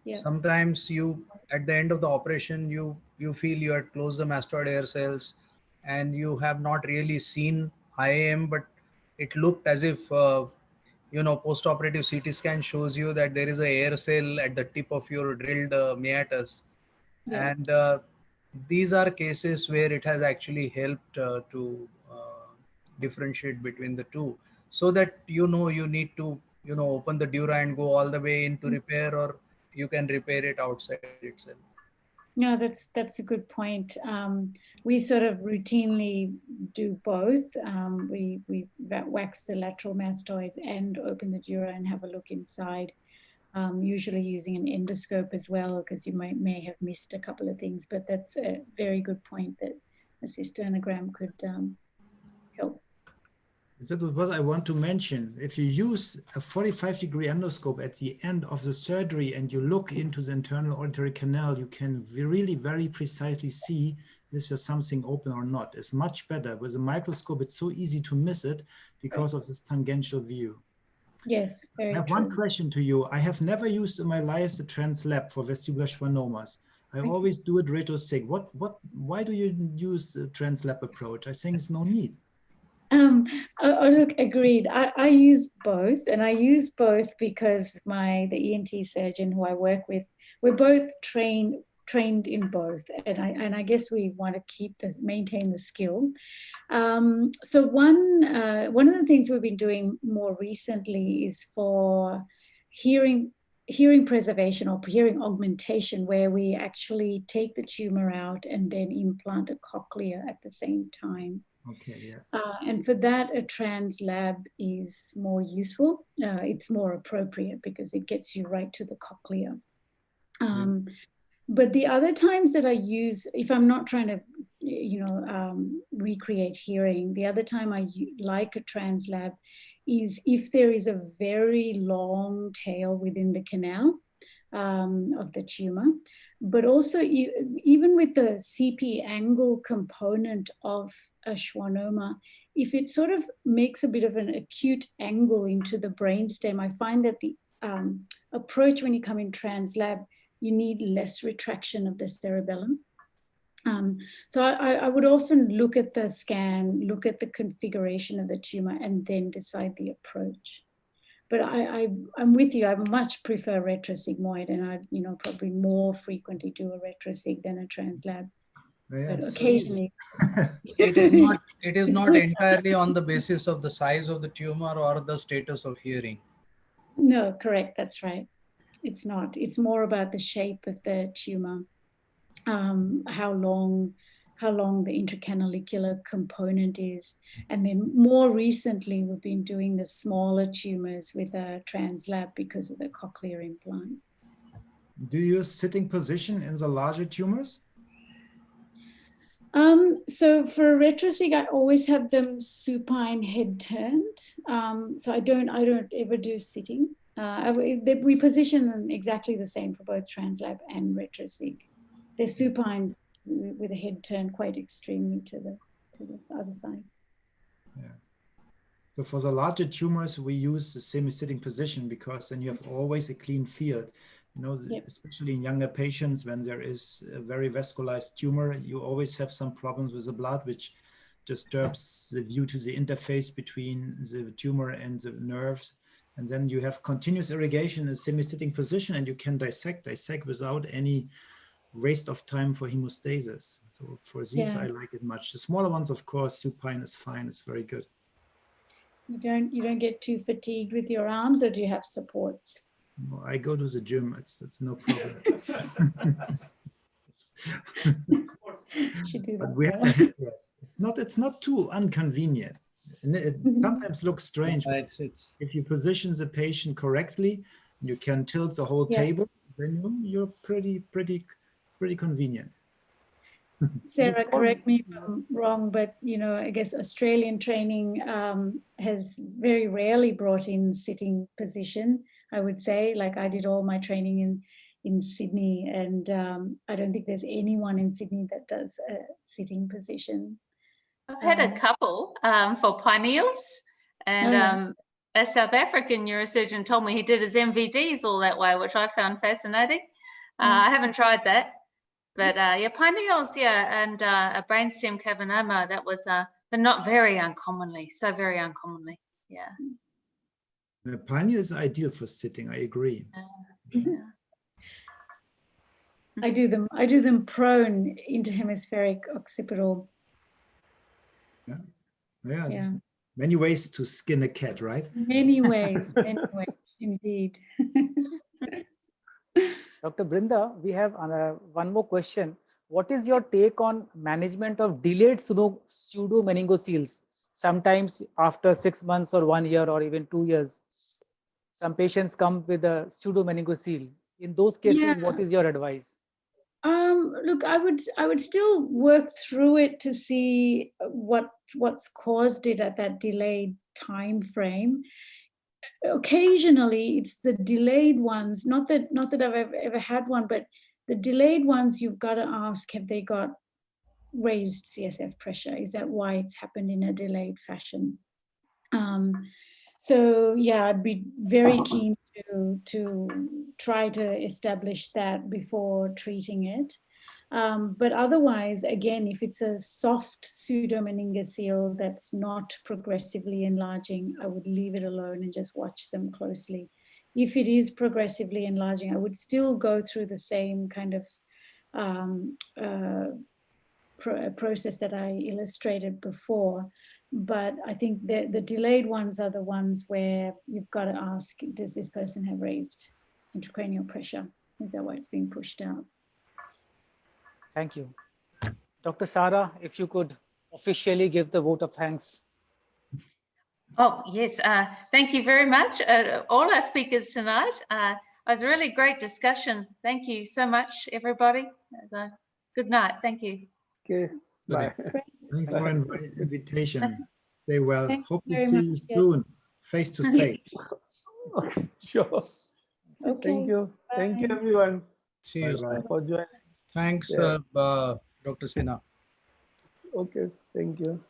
Yeah. Sometimes you, at the end of the operation, you feel you had closed the mastoid air cells and you have not really seen IM, but it looked as if post-operative CT scan shows you that there is a air cell at the tip of your drilled meatus. Yeah. And these are cases where it has actually helped to differentiate between the two, so that you need to open the dura and go all the way into repair, or you can repair it outside itself. No, that's a good point. We sort of routinely do both. We wax the lateral mastoids and open the dura and have a look inside, usually using an endoscope as well, because you may have missed a couple of things. But that's a very good point, that a cystonogram could help. That is what I want to mention. If you use a 45-degree endoscope at the end of the surgery and you look into the internal auditory canal, you can really very precisely see is there something open or not. It's much better. With a microscope, it's so easy to miss it because of this tangential view. Yes, very I have true. one question to you. I have never used in my life the Translab for vestibular schwannomas. I always do it retrosig. Why do you use the Translab approach? I think it's no need. Look, agreed. I use both, and I use both because the ENT surgeon who I work with, we're both trained in both, and I guess we want to maintain the skill. So one of the things we've been doing more recently is for hearing preservation or hearing augmentation, where we actually take the tumor out and then implant a cochlea at the same time. Okay, yes. And for that, a Translab is more useful. It's more appropriate because it gets you right to the cochlea. But the other times that I use, if I'm not trying to, recreate hearing, the other time I like a Translab is if there is a very long tail within the canal of the tumor. but also even with the CP angle component of a schwannoma, if it sort of makes a bit of an acute angle into the brainstem, I find that the approach when you come in translab, you need less retraction of the cerebellum. So I would often look at the scan, look at the configuration of the tumor, and then decide the approach. But I'm with you. I much prefer retrosigmoid, and I probably more frequently do a retrosig than a translab. Yeah, but occasionally, it is not entirely on the basis of the size of the tumor or the status of hearing. No, correct. That's right. It's not. It's more about the shape of the tumor, how long the intracanalicular component is. And then more recently, we've been doing the smaller tumors with a translab because of the cochlear implants. Do you use sitting position in the larger tumors? So for a retrosig, I always have them supine head turned. So I don't ever do sitting. We position them exactly the same for both translab and retrosig. They're supine with a head turned quite extremely to the other side. Yeah. So for the larger tumors, we use the semi-sitting position because then you have always a clean field. Yep. Especially in younger patients, when there is a very vascularized tumor, you always have some problems with the blood, which disturbs the view to the interface between the tumor and the nerves. And then you have continuous irrigation in a semi-sitting position, and you can dissect without any waste of time for hemostasis. So for these, I like it much. The smaller ones, of course, supine is fine. It's very good. You don't get too fatigued with your arms, or do you have supports? No, I go to the gym. It's no problem. Should do that. But we have a headrest. It's not too inconvenient. And it sometimes looks strange. If you position the patient correctly, you can tilt the whole table, then you're pretty convenient. Sarah, correct me if I'm wrong, but I guess Australian training has very rarely brought in sitting position. I would say, like I did all my training in Sydney, and I don't think there's anyone in Sydney that does a sitting position. I've had a couple for pineals, and a South African neurosurgeon told me he did his MVDs all that way, which I found fascinating. I haven't tried that. But yeah, pineals, and a brainstem cavernoma, that was, but not very uncommonly, so very uncommonly, yeah. The pineal is ideal for sitting, I agree. Yeah. I do them prone interhemispheric occipital. Yeah. Many ways to skin a cat, right? Many ways indeed. Dr. Brinda, we have one more question. What is your take on management of delayed pseudomeningoceles? Sometimes after 6 months or 1 year or even 2 years, some patients come with a pseudomeningocele. In those cases, what is your advice? Look, I would still work through it to see what's caused it at that delayed time frame. Occasionally, it's the delayed ones. Not that I've ever had one, but the delayed ones, you've got to ask: have they got raised CSF pressure? Is that why it's happened in a delayed fashion? So yeah, I'd be very keen to try to establish that before treating it. But otherwise, again, if it's a soft pseudomeningocele that's not progressively enlarging, I would leave it alone and just watch them closely. If it is progressively enlarging, I would still go through the same kind of process that I illustrated before. But I think the delayed ones are the ones where you've got to ask, does this person have raised intracranial pressure? Is that why it's being pushed out? Thank you. Dr. Sarah, if you could officially give the vote of thanks. Oh, yes. Thank you very much, all our speakers tonight. It was a really great discussion. Thank you so much, everybody. It was a good night. Thank you. Okay, bye. Thanks for the invitation. Stay well. Hope to see you soon, face to face. Okay, sure. Okay. Thank you. Bye. Thank you, everyone. See you. Bye-bye. Sir. for joining. Thanks, Yeah. Dr. Sinha. Okay, thank you.